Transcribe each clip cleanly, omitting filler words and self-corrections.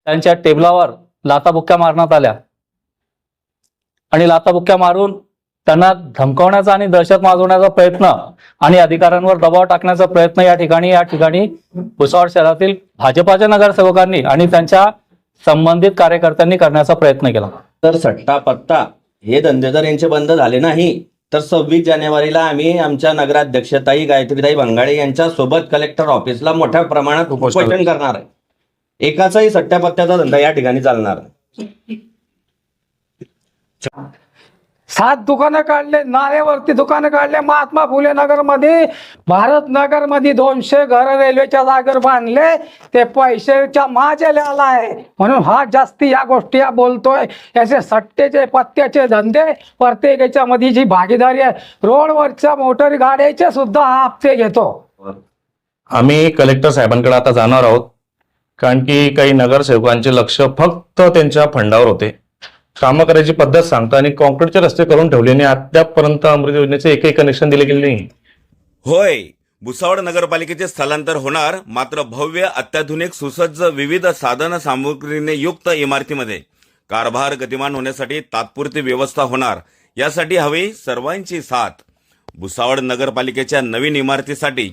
त्यांच्या टेबलावर लाथाबुक्क्या मारण्यात आल्या आणि लाथाबुक्क्या मारून त्यांना धमकावण्याचा आणि दहशत माजवण्याचा प्रयत्न आणि अधिकाऱ्यांवर दबाव टाकण्याचा प्रयत्न या ठिकाणी भुसावळ शहरातील भाजपाच्या नगरसेवकांनी आणि त्यांच्या संबंधित कार्यकर्त्यांनी करण्याचा प्रयत्न केला। तर सट्टा पत्ता हे धंदे जर यांचे बंद झाले नाही तर 26 जानेवारीला आम्ही आमच्या नगराध्यक्षताई गायत्रीताई भंगाडे यांच्या सोबत कलेक्टर ऑफिसला मोठ्या प्रमाणात उपोषण करणार आहे। एकाचाही सट्ट्यापत्त्याचा धंदा या ठिकाणी चालणार नाही। 7 दुकानं काढले, नाल्यावरती दुकानं काढले, महात्मा फुले नगर मध्ये, भारत नगर मध्ये 200 घर रेल्वेच्या जागेवर बांधले, ते पैशाच्या माझ्याला आलाय म्हणून हा जास्ती या गोष्टी बोलतोय। याचे सट्टेचे पत्त्याचे धंदे प्रत्येक याच्यामध्ये जी भागीदारी आहे, रोडवरच्या मोटर गाड्याचे सुद्धा हा हप्ते घेतो। आम्ही कलेक्टर साहेबांकडे आता जाणार आहोत, कारण की काही नगरसेवकांचे लक्ष फक्त त्यांच्या फंडावर होते। कामं करायची पद्धत सांगता आणि कॉन्क्रीटचे रस्ते करून ठेवले आणि अद्यापपर्यंत अमृत योजनेचे एकही कनेक्शन दिले गेले नाही। होय, भुसावळ नगरपालिकेचे स्थलांतर होणार, मात्र भव्य अत्याधुनिक सुसज्ज विविध साधन सामुग्रीने युक्त इमारतीमध्ये कारभार गतिमान होण्यासाठी तात्पुरती व्यवस्था होणार। यासाठी हवी सर्वांची साथ। भुसावळ नगरपालिकेच्या नवीन इमारतीसाठी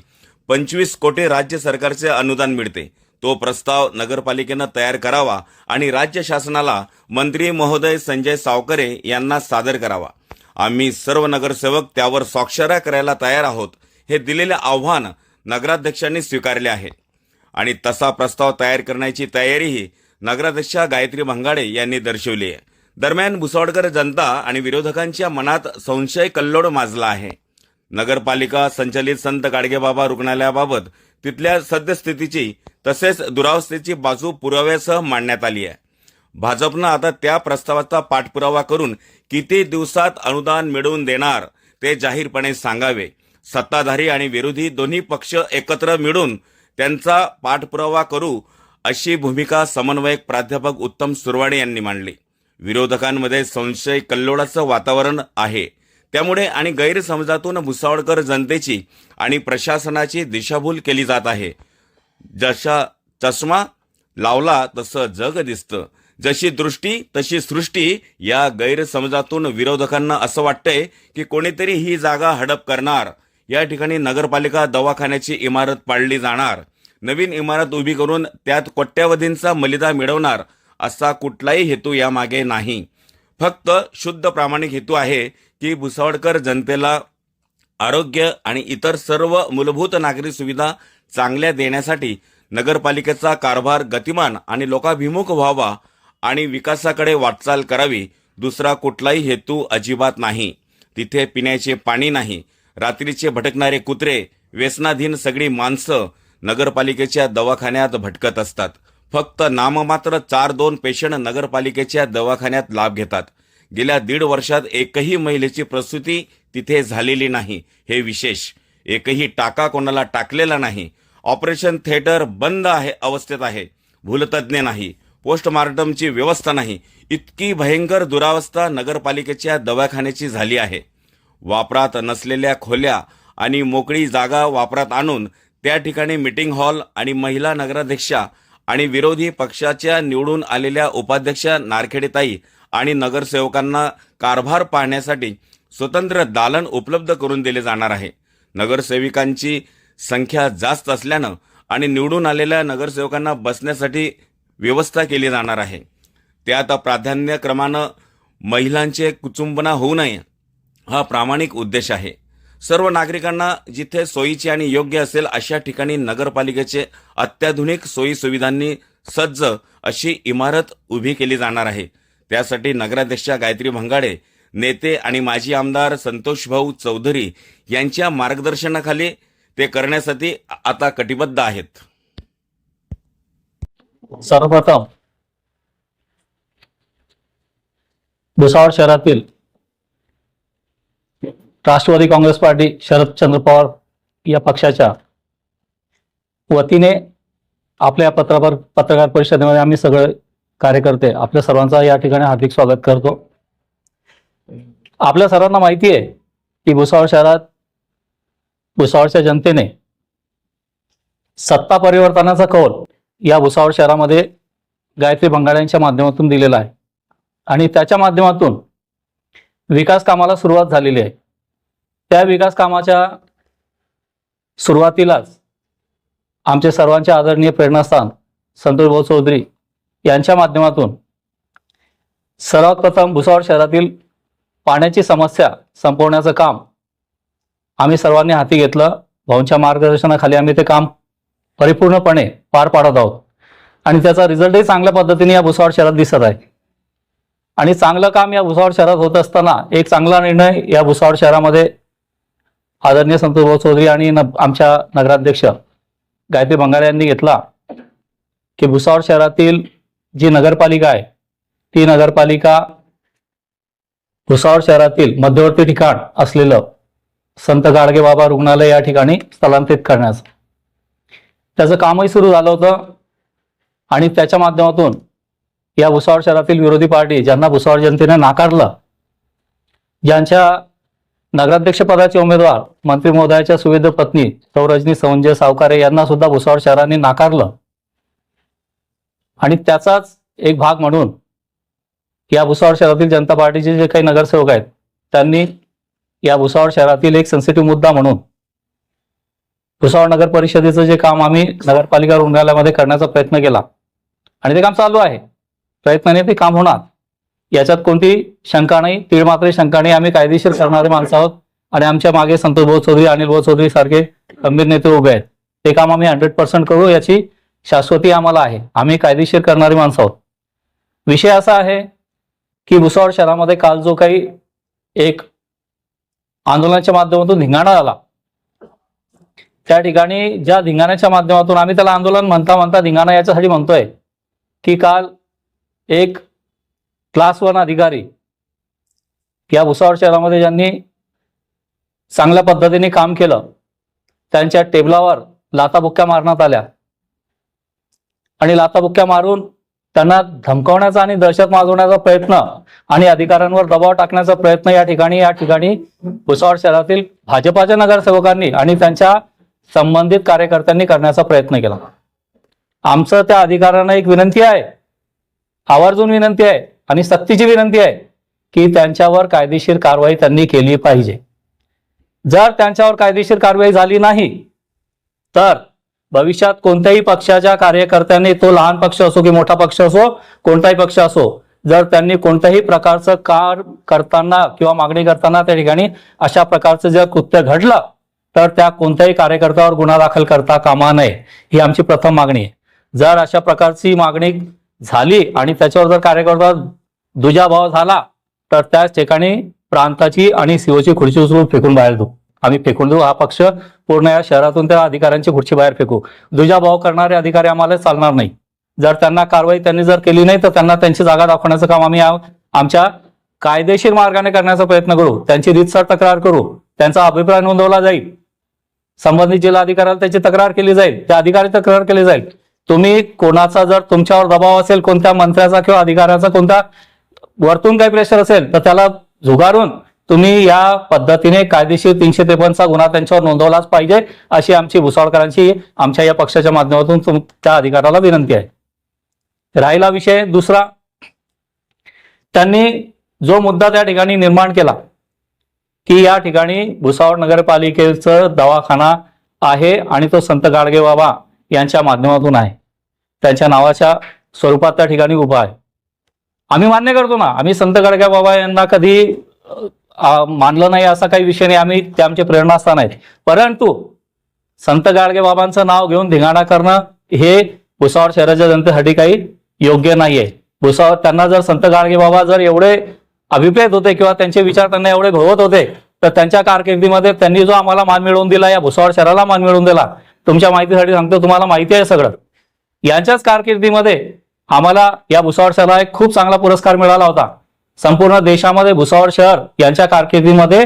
25 कोटी राज्य सरकारचे अनुदान मिळते। तो प्रस्ताव नगरपालिकेनं तयार करावा आणि राज्य शासनाला मंत्री महोदय संजय सावकरे यांना सादर करावा। आम्ही सर्व नगरसेवक त्यावर स्वाक्षऱ्या करायला तयार आहोत, हे दिलेले आव्हान नगराध्यक्षांनी स्वीकारले आहे आणि तसा प्रस्ताव तयार करण्याची तयारीही नगराध्यक्षा गायत्री भंगाडे यांनी दर्शवली आहे। दरम्यान भुसावळकर जनता आणि विरोधकांच्या मनात संशय कल्लोळ माजला आहे। नगरपालिका संचलित संत गाडगेबाबा रुग्णालयाबाबत तिथल्या सद्यस्थितीची तसेच दुरावस्थेची बाजू पुराव्यासह मांडण्यात आली आहे। भाजपनं आता त्या प्रस्तावाचा पाठपुरावा करून किती दिवसात अनुदान मिळवून देणार ते जाहीरपणे सांगावे। सत्ताधारी आणि विरोधी दोन्ही पक्ष एकत्र मिळून त्यांचा पाठपुरावा करू, अशी भूमिका समन्वयक प्राध्यापक उत्तम सुरवाडे यांनी मांडली। विरोधकांमध्ये संशय कल्लोळाचं वातावरण आहे, त्यामुळे आणि गैरसमजातून भुसावळकर जनतेची आणि प्रशासनाची दिशाभूल केली जात आहे। जसा चष्मा लावला तसं जग दिसतं, जशी दृष्टी तशी सृष्टी या गैरसमजातून विरोधकांना असं वाटतंय की कोणीतरी ही जागा हडप करणार, या ठिकाणी नगरपालिका दवाखान्याची इमारत पाडली जाणार, नवीन इमारत उभी करून त्यात कोट्यावधींचा मलिदा मिळवणार, असा कुठलाही हेतू यामागे नाही। फक्त शुद्ध प्रामाणिक हेतू आहे की भुसावळकर जनतेला आरोग्य आणि इतर सर्व मूलभूत नागरी सुविधा चांगल्या देण्यासाठी नगरपालिकेचा कारभार गतिमान आणि लोकाभिमुख व्हावा आणि विकासाकडे वाटचाल करावी। दुसरा कुठलाही हेतू अजिबात नाही। तिथे पिण्याचे पाणी नाही, रात्रीचे भटकणारे कुत्रे, व्यसनाधीन सगळी माणसं नगरपालिकेच्या दवाखान्यात भटकत असतात। फक्त नाममात्र 4-2 पेशंट नगरपालिकेच्या दवाखान्यात लाभ घेतात। गेल्या 1.5 वर्षात एकही महिलेची प्रसूती तिथे झालेली नाही, हे विशेष। एकही टाका कोणाला टाकलेला नाही। ऑपरेशन थिएटर बंद अवस्थेत आहे। भूलतज्ञ नाही, पोस्टमार्टमची व्यवस्था नाही। इतकी भयंकर दुरावस्था नगरपालिकेच्या दवाखान्याची झाली आहे। वापरात नसलेल्या खोल्या आणि मोकळी जागा वापरात आणून त्या ठिकाणी मीटिंग हॉल आणि महिला नगराध्यक्षा आणि विरोधी पक्षाच्या निवडून आलेल्या उपाध्यक्षा नारखेडेताई आणि नगरसेवकांना कारभार पाहण्यासाठी स्वतंत्र दालन उपलब्ध करून दिले जाणार आहे। नगरसेविकांची संख्या जास्त असल्यानं आणि निवडून आलेल्या नगरसेवकांना बसण्यासाठी व्यवस्था केली जाणार आहे। त्यात प्राधान्यक्रमानं महिलांचे कुचुंबना होऊ नये, हा प्रामाणिक उद्देश आहे। सर्व नागरिकांना जिथे सोयीची आणि योग्य असेल अशा ठिकाणी नगरपालिकेचे अत्याधुनिक सोयी सुविधांनी सज्ज अशी इमारत उभी केली जाणार आहे। त्यासाठी नगराध्यक्षा गायत्री भंगाडे, नेते आणि माजी आमदार संतोष भाऊ चौधरी यांच्या मार्गदर्शनाखाली ते करण्यासाठी आता कटिबद्ध आहेत। सर्वप्रथम भुसावळ शहरातील राष्ट्रवादी काँग्रेस पार्टी शरदचंद्र पवार या पक्षाच्या वतीने आपल्या पत्रकार परिषदेमध्ये आम्ही सगळे कार्यकर्ते आपल्या सर्वांचा या ठिकाणी हार्दिक स्वागत करतो। आपल्या सर्वांना माहिती आहे की भुसावळ शहरात भुसावळच्या जनतेने सत्ता परिवर्तनाचा कौल या भुसावळ शहरामध्ये गायत्री बंगाड्यांच्या माध्यमातून दिलेला आहे आणि त्याच्या माध्यमातून विकास कामाला सुरुवात झालेली आहे. त्या विकास कामाच्या सुरुवातीलाच आमचे सर्वांचे आदरणीय प्रेरणास्थान संतोष भाऊ चौधरी यांच्या माध्यमातून सर्वात प्रथम भुसावळ शहरातील पाण्याची समस्या संपवण्याचं काम आम्ही सर्वांनी हाती घेतलं. भाऊंच्या मार्गदर्शनाखाली आम्ही ते काम परिपूर्णपणे पार पाडत आहोत आणि त्याचा रिझल्टही चांगल्या पद्धतीने या भुसावळ शहरात दिसत आहे. आणि चांगलं काम या भुसावळ शहरात होत असताना एक चांगला निर्णय या भुसावळ शहरामध्ये आदरणीय संतोष भाऊ चौधरी आणि आमच्या नगराध्यक्ष गायत्री बंगारे यांनी घेतला की भुसावळ शहरातील जी नगरपालिका आहे ती नगरपालिका भुसावळ शहरातील मध्यवर्ती ठिकाण असलेलं संत गाडगे बाबा रुग्णालय या ठिकाणी स्थलांतरित करण्याचं त्याचं कामही सुरू झालं होतं. आणि त्याच्या माध्यमातून या भुसावळ शहरातील विरोधी पार्टी ज्यांना भुसावळ जनतेने नाकारलं, ज्यांच्या नगराध्यक्ष पदाचे उमेदवार मंत्री महोदयाच्या सुविध पत्नी सौ रजनी संजय सावकारे यांना सुद्धा भुसावळ शहराने नाकारलं. आणि त्याचाच एक भाग म्हणून या भुसावळ शहरातील जनता पार्टीचे जे काही नगरसेवक आहेत त्यांनी या भुसावळ शहरातील एक सेन्सिटिव्ह मुद्दा म्हणून भुसावळ नगर परिषदेचं जे काम आम्ही नगरपालिका रुग्णालयामध्ये करण्याचा प्रयत्न केला आणि ते काम चालू आहे. प्रयत्नाने ते काम होणार याच्यात कोणती शंका नाही, तीळ मात्र शंका नाही. आम्ही कायदेशीर करणारे माणसं आहोत आणि आमच्या मागे संतोष भाऊ चौधरी, अनिल भाऊ चौधरी सारखे गंभीर नेते उभे आहेत. ते काम आम्ही 100% करू याची शाश्वती आम्हाला आहे. आम्ही कायदेशीर करणारी माणसं आहोत. विषय असा आहे की भुसावळ शहरामध्ये काल जो काही एक आंदोलनाच्या माध्यमातून धिंगाणा आला, त्या ठिकाणी ज्या धिंगाण्याच्या माध्यमातून आम्ही त्याला आंदोलन म्हणता धिंगाणा याच्यासाठी म्हणतोय की काल एक क्लास 1 अधिकारी या भुसावळ शहरामध्ये ज्यांनी चांगल्या पद्धतीने काम केलं त्यांच्या टेबलावर लाथाबुक्क्या मारण्यात आल्या आणि लाथाबुक्क्या मारून त्यांना धमकावण्याचा आणि दहशत माजवण्याचा प्रयत्न आणि अधिकाऱ्यांवर दबाव टाकण्याचा प्रयत्न या ठिकाणी भुसावळ शहरातील भाजपाच्या नगरसेवकांनी आणि त्यांच्या संबंधित कार्यकर्त्यांनी करण्याचा प्रयत्न केला. आमचं त्या अधिकाऱ्यांना एक विनंती आहे, आवर्जून विनंती आहे आणि सक्तीची विनंती आहे की त्यांच्यावर कायदेशीर कारवाई त्यांनी केली पाहिजे. जर त्यांच्यावर कायदेशीर कारवाई झाली नाही तर भविष्यात कोणत्याही पक्षाच्या कार्यकर्त्यांनी, तो लहान पक्ष असो की मोठा पक्ष असो, कोणताही पक्ष असो, जर त्यांनी कोणत्याही प्रकारचं कार करताना किंवा मागणी करताना त्या ठिकाणी अशा प्रकारचं जर कृत्य घडलं तर त्या कोणत्याही कार्यकर्त्यावर गुन्हा दाखल करता कामा नये, ही आमची प्रथम मागणी आहे. जर अशा प्रकारची मागणी झाली आणि त्याच्यावर जर कार्यकर्ता दुजाभाव झाला तर त्याच ठिकाणी प्रांताची आणि सीओची खुर्ची उचलून फेकून बाहेर देऊ. आम्ही फेकून देऊ. हा पक्ष पूर्ण या शहरातून त्या अधिकाऱ्यांची खुर्ची बाहेर फेकू. दुजाभाव करणारे अधिकारी आम्हाला चालणार नाही. जर त्यांना कारवाई त्यांनी जर केली नाही तर त्यांना त्यांची जागा दाखवण्याचं काम आम्ही आमच्या कायदेशीर मार्गाने करण्याचा प्रयत्न करू. त्यांची रीतसर तक्रार करू. त्यांचा अभिप्राय नोंदवला जाईल. संबंधित जिल्हा अधिकाऱ्याला त्याची तक्रार केली जाईल. त्या अधिकारी तक्रार केली जाईल. तुम्ही कोणाचा जर तुमच्यावर दबाव असेल, कोणत्या मंत्र्याचा किंवा अधिकाऱ्याचा, कोणत्या वरतून काही प्रेशर असेल तर त्याला झुगारून तुम्ही या पद्धतीने कायदेशीर 353चा गुन्हा त्यांच्यावर नोंदवलाच पाहिजे, अशी आमची भुसावळकरांची आमच्या या पक्षाच्या माध्यमातून त्या अधिकाऱ्याला विनंती आहे. राहिला विषय दुसरा, त्यांनी जो मुद्दा त्या ठिकाणी निर्माण केला की या ठिकाणी भुसावळ नगरपालिकेचं दवाखाना आहे आणि तो संत गाडगे बाबा यांच्या माध्यमातून आहे, त्यांच्या नावाच्या स्वरूपात त्या ठिकाणी उभा आहे. आम्ही मान्य करतो ना, आम्ही संत गाडगे बाबा यांना कधी मानलं नाही असा काही विषय नाही. आम्ही ते आमचे प्रेरणास्थान आहेत. परंतु संत गाडगे बाबांचं नाव घेऊन धिंगाणा करणं हे भुसावळ शहराच्या जनतेसाठी काही योग्य नाहीये. भुसावळ त्यांना जर संत गाडगे बाबा जर एवढे अभिप्रेत होते किंवा त्यांचे विचार त्यांना एवढे घोळत होते तर त्यांच्या कारकिर्दीमध्ये त्यांनी जो आम्हाला मान मिळवून दिला, या भुसावळ शहराला मान मिळवून दिला, तुमच्या माहितीसाठी सांगतो, तुम्हाला माहिती आहे सगळं. यांच्याच कारकिर्दीमध्ये आम्हाला या भुसावळ शहराला एक खूप चांगला पुरस्कार मिळाला होता. संपूर्ण देशामध्ये भुसावळ शहर यांच्या कारकिर्दीमध्ये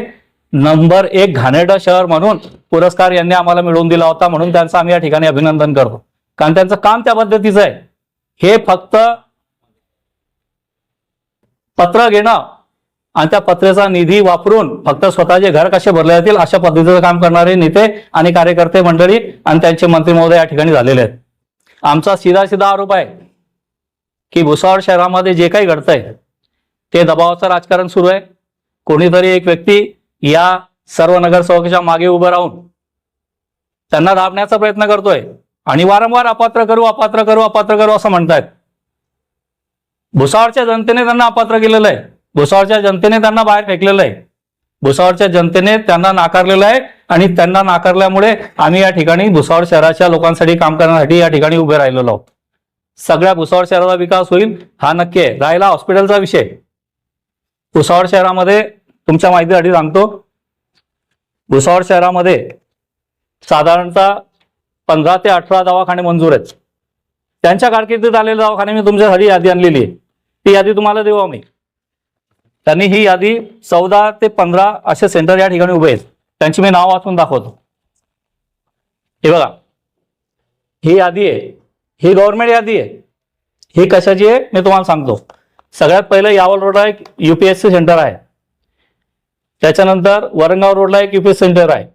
नंबर 1 घाणेरडं शहर म्हणून पुरस्कार यांनी आम्हाला मिळवून दिला होता. म्हणून त्यांचं आम्ही या ठिकाणी अभिनंदन करतो, कारण त्यांचं काम त्या पद्धतीचं आहे. हे फक्त पत्र घेणं आणि त्या पत्रेचा निधी वापरून फक्त स्वतःचे घर कसे भरले जातील अशा पद्धतीचं काम करणारे नेते आणि कार्यकर्ते मंडळी आणि त्यांचे मंत्री महोदय या ठिकाणी झालेले आहेत. आमचा सीधा आरोप आहे की भुसावळ शहरामध्ये जे काही घडतंय ते दबावाचं राजकारण सुरू आहे. कोणीतरी एक व्यक्ती या सर्व नगरसेवकाच्या मागे उभं राहून त्यांना दाबण्याचा प्रयत्न करतोय आणि वारंवार अपात्र करू अपात्र करू अपात्र करू असं म्हणतायत. भुसावळच्या जनतेने त्यांना अपात्र केलेलं आहे. भुसावळच्या जनतेने त्यांना बाहेर फेकलेलं आहे. भुसावळच्या जनतेने त्यांना नाकारलेलं आहे आणि त्यांना नाकारल्यामुळे आम्ही या ठिकाणी भुसावळ शहराच्या लोकांसाठी काम करण्यासाठी या ठिकाणी उभे राहिलेलो आहोत. सगळ्या भुसावळ शहराचा विकास होईल हा नक्की आहे. राहिला हॉस्पिटलचा विषय, भुसावळ शहरामध्ये तुमच्या माहितीसाठी सांगतो, भुसावळ शहरामध्ये साधारणतः 15 ते 18 दवाखाने मंजूर आहेत. त्यांच्या कारकिर्दीत आलेले दवाखाने मी तुमच्यासाठी यादी आणलेली आहे. ती यादी तुम्हाला देऊ आम्ही. त्यांनी ही यादी 14 ते 15 असे सेंटर या ठिकाणी उभे आहेत. त्यांची मी नाव वाचून दाखवतो. हे बघा, ही यादी आहे, ही गव्हर्नमेंट यादी आहे. ही कशाची आहे मी तुम्हाला सांगतो. सगळ्यात पहिलं यावल रोडला एक UPSC सेंटर आहे. त्याच्यानंतर वरंगाव रोडला एक UPSC सेंटर आहे.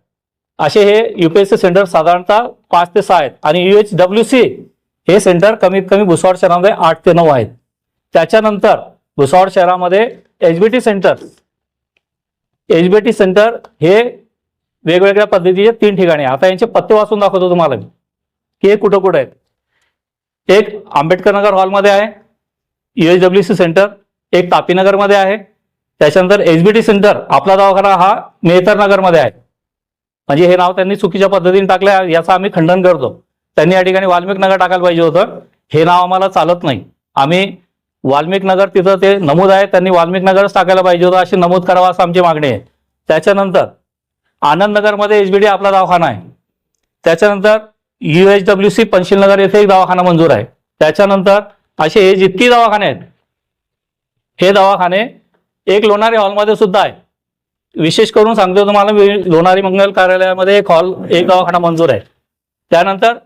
असे हे UPSC सेंटर साधारणतः 5 ते 6 आहेत आणि UHWC हे सेंटर कमीत कमी भुसावळ शहरामध्ये 8 ते 9 आहेत. त्याच्यानंतर भुसावळ शहरामध्ये HBT सेंटर हे वेगवेगळ्या पद्धतीचे 3 ठिकाणी. आता यांचे पत्ते वाचून दाखवतो तुम्हाला की हे कुठं कुठं आहेत. एक आंबेडकर नगर हॉलमध्ये आहे UHWC सेंटर, एक तापीनगरमध्ये आहे. त्याच्यानंतर HBT सेंटर आपला दवाखाना हा मेहतर नगरमध्ये आहे. म्हणजे हे नाव त्यांनी चुकीच्या पद्धतीने टाकलं आहे, याचं आम्ही खंडन करतो. त्यांनी या ठिकाणी वाल्मिक नगर टाकायला पाहिजे होतं. हे नाव आम्हाला चालत नाही. आम्ही वाल्मिक नगर तिथं ते नमूद आहे, त्यांनी वाल्मिक नगरच टाकायला पाहिजे होतं अशी नमूद करावं असं आमची मागणी आहे. त्याच्यानंतर आनंद नगरमध्ये HBT आपला दवाखाना आहे. त्याच्यानंतर UHWC पंशीलनगर येथे एक दवाखाना मंजूर आहे. त्याच्यानंतर असे हे जितकी दवाखाने आहेत हे दवाखाने एक लोणारी हॉलमध्ये सुद्धा आहे. विशेष करून सांगतो तुम्हाला, लोणारी मंगल कार्यालयामध्ये एक दवाखाना मंजूर आहे. त्यानंतर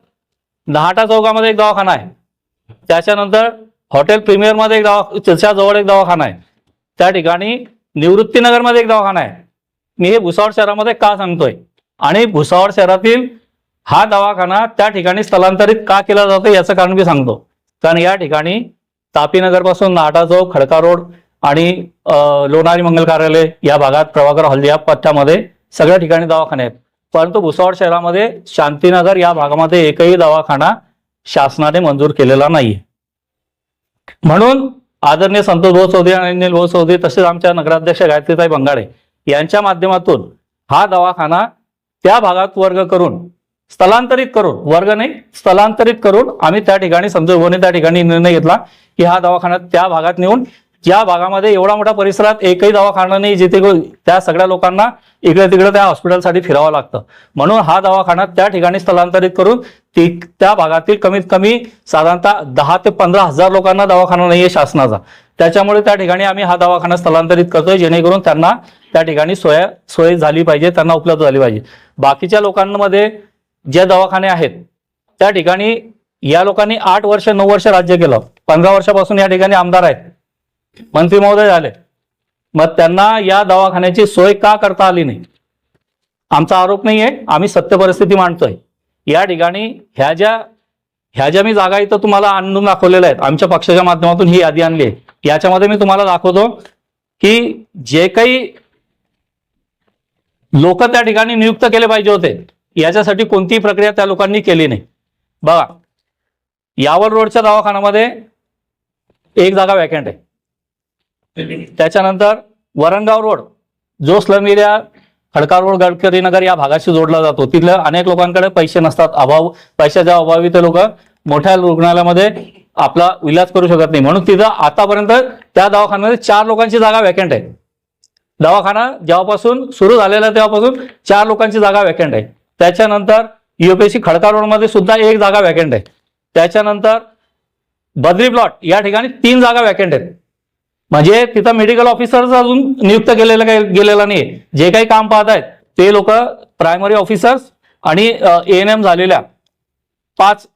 दहाटा चौकामध्ये एक दवाखाना आहे. त्याच्यानंतर हॉटेल प्रीमियरमध्ये त्याच्या जवळ एक दवाखाना आहे. त्या ठिकाणी निवृत्तीनगरमध्ये एक दवाखाना आहे. मी हे भुसावळ शहरामध्ये का सांगतोय आणि भुसावळ शहरातील हा दवाखाना त्या ठिकाणी स्थलांतरित का केला जातो याचं कारण मी सांगतो. कारण या ठिकाणी तापीनगरपासून नाटा चौक, खडका रोड आणि लोणारी मंगल कार्यालय या भागात, प्रभाकर हॉल या पट्ट्यामध्ये सगळ्या ठिकाणी दवाखाने आहेत. परंतु भुसावळ शहरामध्ये शांतीनगर या भागामध्ये एकही दवाखाना शासनाने मंजूर केलेला नाहीये. म्हणून आदरणीय संतोष भाऊ चौधरी आणि अनिल भाऊ चौधरी तसेच आमच्या नगराध्यक्ष गायत्रीताई बंगाडे यांच्या माध्यमातून हा दवाखाना त्या भागात वर्ग करून स्थलांतरित करून आम्ही त्या ठिकाणी संतोष भाऊने त्या ठिकाणी निर्णय घेतला की हा दवाखाना त्या भागात नेऊन, ज्या भागामध्ये एवढा मोठा परिसरात एकही दवाखाना नाही जिथे त्या सगळ्या लोकांना इकडे तिकडे त्या हॉस्पिटलसाठी फिरावं लागतं, म्हणून हा दवाखाना त्या ठिकाणी स्थलांतरित करून त्या भागातील कमीत कमी साधारणतः 10 ते 15 हजार लोकांना दवाखाना नाहीये शासनाचा. त्याच्यामुळे त्या ठिकाणी आम्ही हा दवाखाना स्थलांतरित करतोय जेणेकरून त्यांना त्या ठिकाणी सोय झाली पाहिजे, त्यांना उपलब्ध झाली पाहिजे. बाकीच्या लोकांमध्ये जे दवाखाने आहेत त्या ठिकाणी या लोकांनी 8 वर्ष 9 वर्ष राज्य केलं, 15 वर्षापासून या ठिकाणी आमदार आहेत, मंत्री महोदय झाले, मग त्यांना या दवाखान्याची सोय का करता आली नाही? आमचा आरोप नाहीये, आम्ही सत्य परिस्थिती मांडतोय. या ठिकाणी ह्या ज्या मी जागा इथं तुम्हाला आणून दाखवलेल्या आहेत, आमच्या पक्षाच्या माध्यमातून ही यादी आणली आहे. याच्यामध्ये मी तुम्हाला दाखवतो की जे काही लोक त्या ठिकाणी नियुक्त केले पाहिजे होते याच्यासाठी कोणतीही प्रक्रिया त्या लोकांनी केली नाही. बघा, यावल रोडच्या दवाखान्यामध्ये एक जागा वॅकंट आहे. त्याच्यानंतर वरंगाव रोड जो slum area Khadka road, Gadkari Nagar या भागाशी जोडला जातो, तिथल्या अनेक लोकांकडे पैसे नसतात, पैशाच्या अभावी ते लोक मोठ्या रुग्णालयामध्ये आपला इलाज करू शकत नाही, म्हणून तिथं आतापर्यंत त्या दवाखान्यामध्ये 4 लोकांची जागा वॅकंट आहे. दवाखाना जेव्हापासून सुरू झालेला तेव्हापासून 4 लोकांची जागा वॅकंट आहे. त्याच्यानंतर UPSC खडका रोडमध्ये सुद्धा एक जागा वॅकंट आहे. त्याच्यानंतर बद्री प्लॉट या ठिकाणी 3 जागा वॅकंट आहेत. म्हणजे तिथं मेडिकल ऑफिसर्स अजून नियुक्त गेलेला नाही. जे काही काम पाहत आहेत ते लोक प्रायमरी ऑफिसर्स आणि ANM झालेल्या 5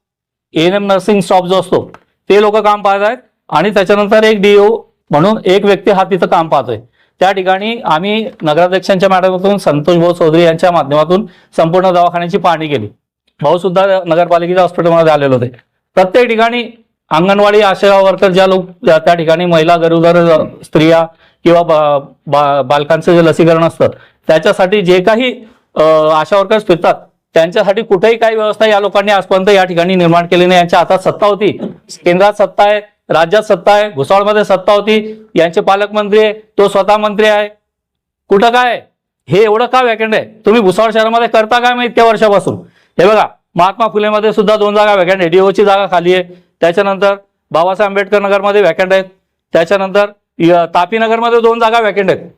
ANM नर्सिंग स्टॉप जो असतो ते लोक काम पाहत आहेत आणि त्याच्यानंतर एक DO म्हणून एक व्यक्ती हा तिथं काम पाहतोय. त्या ठिकाणी आम्ही नगराध्यक्षांच्या माध्यमातून संतोष भाऊ चौधरी यांच्या माध्यमातून संपूर्ण दवाखान्याची पाहणी केली. भाऊ सुद्धा नगरपालिकेच्या हॉस्पिटलमध्ये आलेले होते. प्रत्येक ठिकाणी अंगणवाडी आशा वर्कर ज्या लोक त्या ठिकाणी महिला गरोदर स्त्रिया किंवा बालकांचं जे लसीकरण असतं त्याच्यासाठी जे काही आशा वर्कर्स फिरतात त्यांच्यासाठी कुठेही काही व्यवस्था या लोकांनी आजपर्यंत या ठिकाणी निर्माण केली नाही. यांच्या हातात सत्ता होती, केंद्रात सत्ता आहे, राज्यात सत्ता आहे, भुसावळमध्ये सत्ता होती, यांचे पालकमंत्री आहे, तो स्वतः मंत्री आहे. कुठं काय हे एवढं का वॅकंट आहे? तुम्ही भुसावळ शहरामध्ये करता काय माहिती त्या वर्षापासून? हे बघा, महात्मा फुलेमध्ये सुद्धा 2 जागा वॅकंट आहे, डीओची जागा खाली आहे. त्याच्यानंतर बाबासाहेब आंबेडकर नगरमध्ये वॅकंट आहेत. त्याच्यानंतर तापी नगरमध्ये 2 जागा वॅकंट आहेत.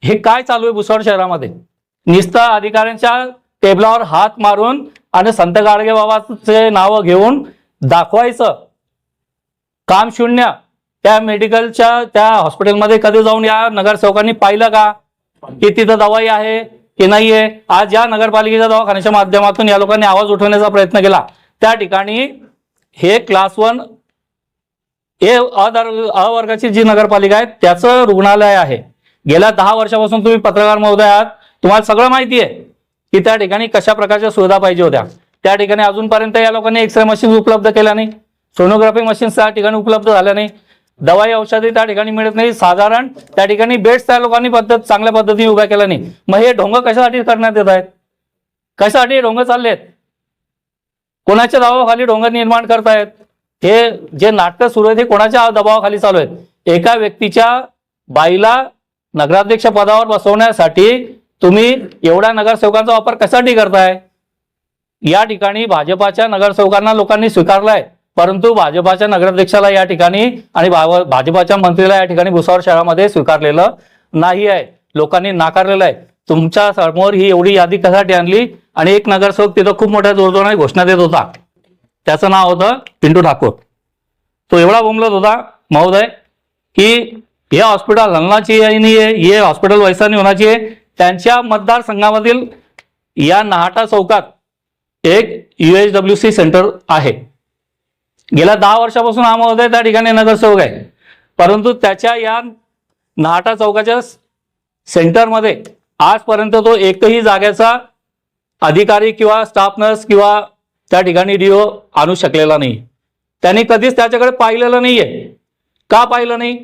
हे काय चालू आहे भुसावळ शहरामध्ये? निस्ता अधिकाऱ्यांच्या टेबलावर हात मारून आणि संत गाडगे बाबाचे नाव घेऊन दाखवायचं काम शून्य. त्या मेडिकलच्या त्या हॉस्पिटलमध्ये कधी जाऊन या नगरसेवकांनी पाहिलं का की तिथं दवाई आहे की नाहीये? आज या नगरपालिकेच्या दवाखान्याच्या माध्यमातून या लोकांनी आवाज उठवण्याचा प्रयत्न केला. त्या ठिकाणी हे क्लास 1 हे अ वर्गाची जी नगरपालिका आहे त्याचं रुग्णालय आहे. गेल्या 10 वर्षापासून तुम्ही पत्रकार महोदय आहात, तुम्हाला सगळं माहिती आहे की त्या ठिकाणी कशा प्रकारच्या सुविधा पाहिजे होत्या. त्या ठिकाणी अजूनपर्यंत या लोकांनी एक्सरे मशीन उपलब्ध केल्या नाही, सोनोग्राफी मशीन्स त्या ठिकाणी उपलब्ध झाल्या नाही, दवाई औषधी त्या ठिकाणी मिळत नाही, साधारण त्या ठिकाणी बेड्स त्या लोकांनी चांगल्या पद्धतीने उभ्या केल्या नाही. मग हे ढोंग कशासाठी करण्यात येत आहेत? कशासाठी ढोंग चालले आहेत? कोणाच्या दबावाखाली ढोंग निर्माण करतायत? हे जे नाटकं सुरू आहेत हे कोणाच्या दबावाखाली चालू आहेत? एका व्यक्तीच्या बाईला नगराध्यक्ष पदावर बसवण्यासाठी तुम्ही एवढ्या नगरसेवकांचा वापर कशासाठी करताय? या ठिकाणी भाजपाच्या नगरसेवकांना लोकांनी स्वीकारलाय, परंतु भाजपाच्या नगराध्यक्षाला या ठिकाणी आणि भाजपाच्या मंत्रीला या ठिकाणी भुसावळ शहरामध्ये स्वीकारलेलं नाही आहे. लोकांनी नाकारलेलं आहे. तुमच्या समोर ही एवढी यादी कशासाठी आणली? आणि एक नगरसेवक तिथं खूप मोठ्या जोरजोराने घोषणा देत होता, त्याचं नाव होतं पिंटू ठाकूर. तो एवढा बोंबलत होता महोदय की हे हॉस्पिटल हलना चाहिए नहीं है, ये हॉस्पिटल वैसा नहीं होना चाहिए. त्यांच्या मतदारसंघामधील या नाहाटा चौकात एक UHWC सेंटर आहे. गेल्या 10 वर्षापासून हा महोदय त्या ठिकाणी नगरसेवक आहे, परंतु त्याच्या या नाहाटा चौकाच्या सेंटरमध्ये आजपर्यंत तो एकही जागेचा अधिकारी किंवा स्टाफ नर्स किंवा त्या ठिकाणी DO आणू शकलेला नाही. त्यांनी कधीच त्याच्याकडे पाहिलेलं नाहीये. का पाहिलं नाही?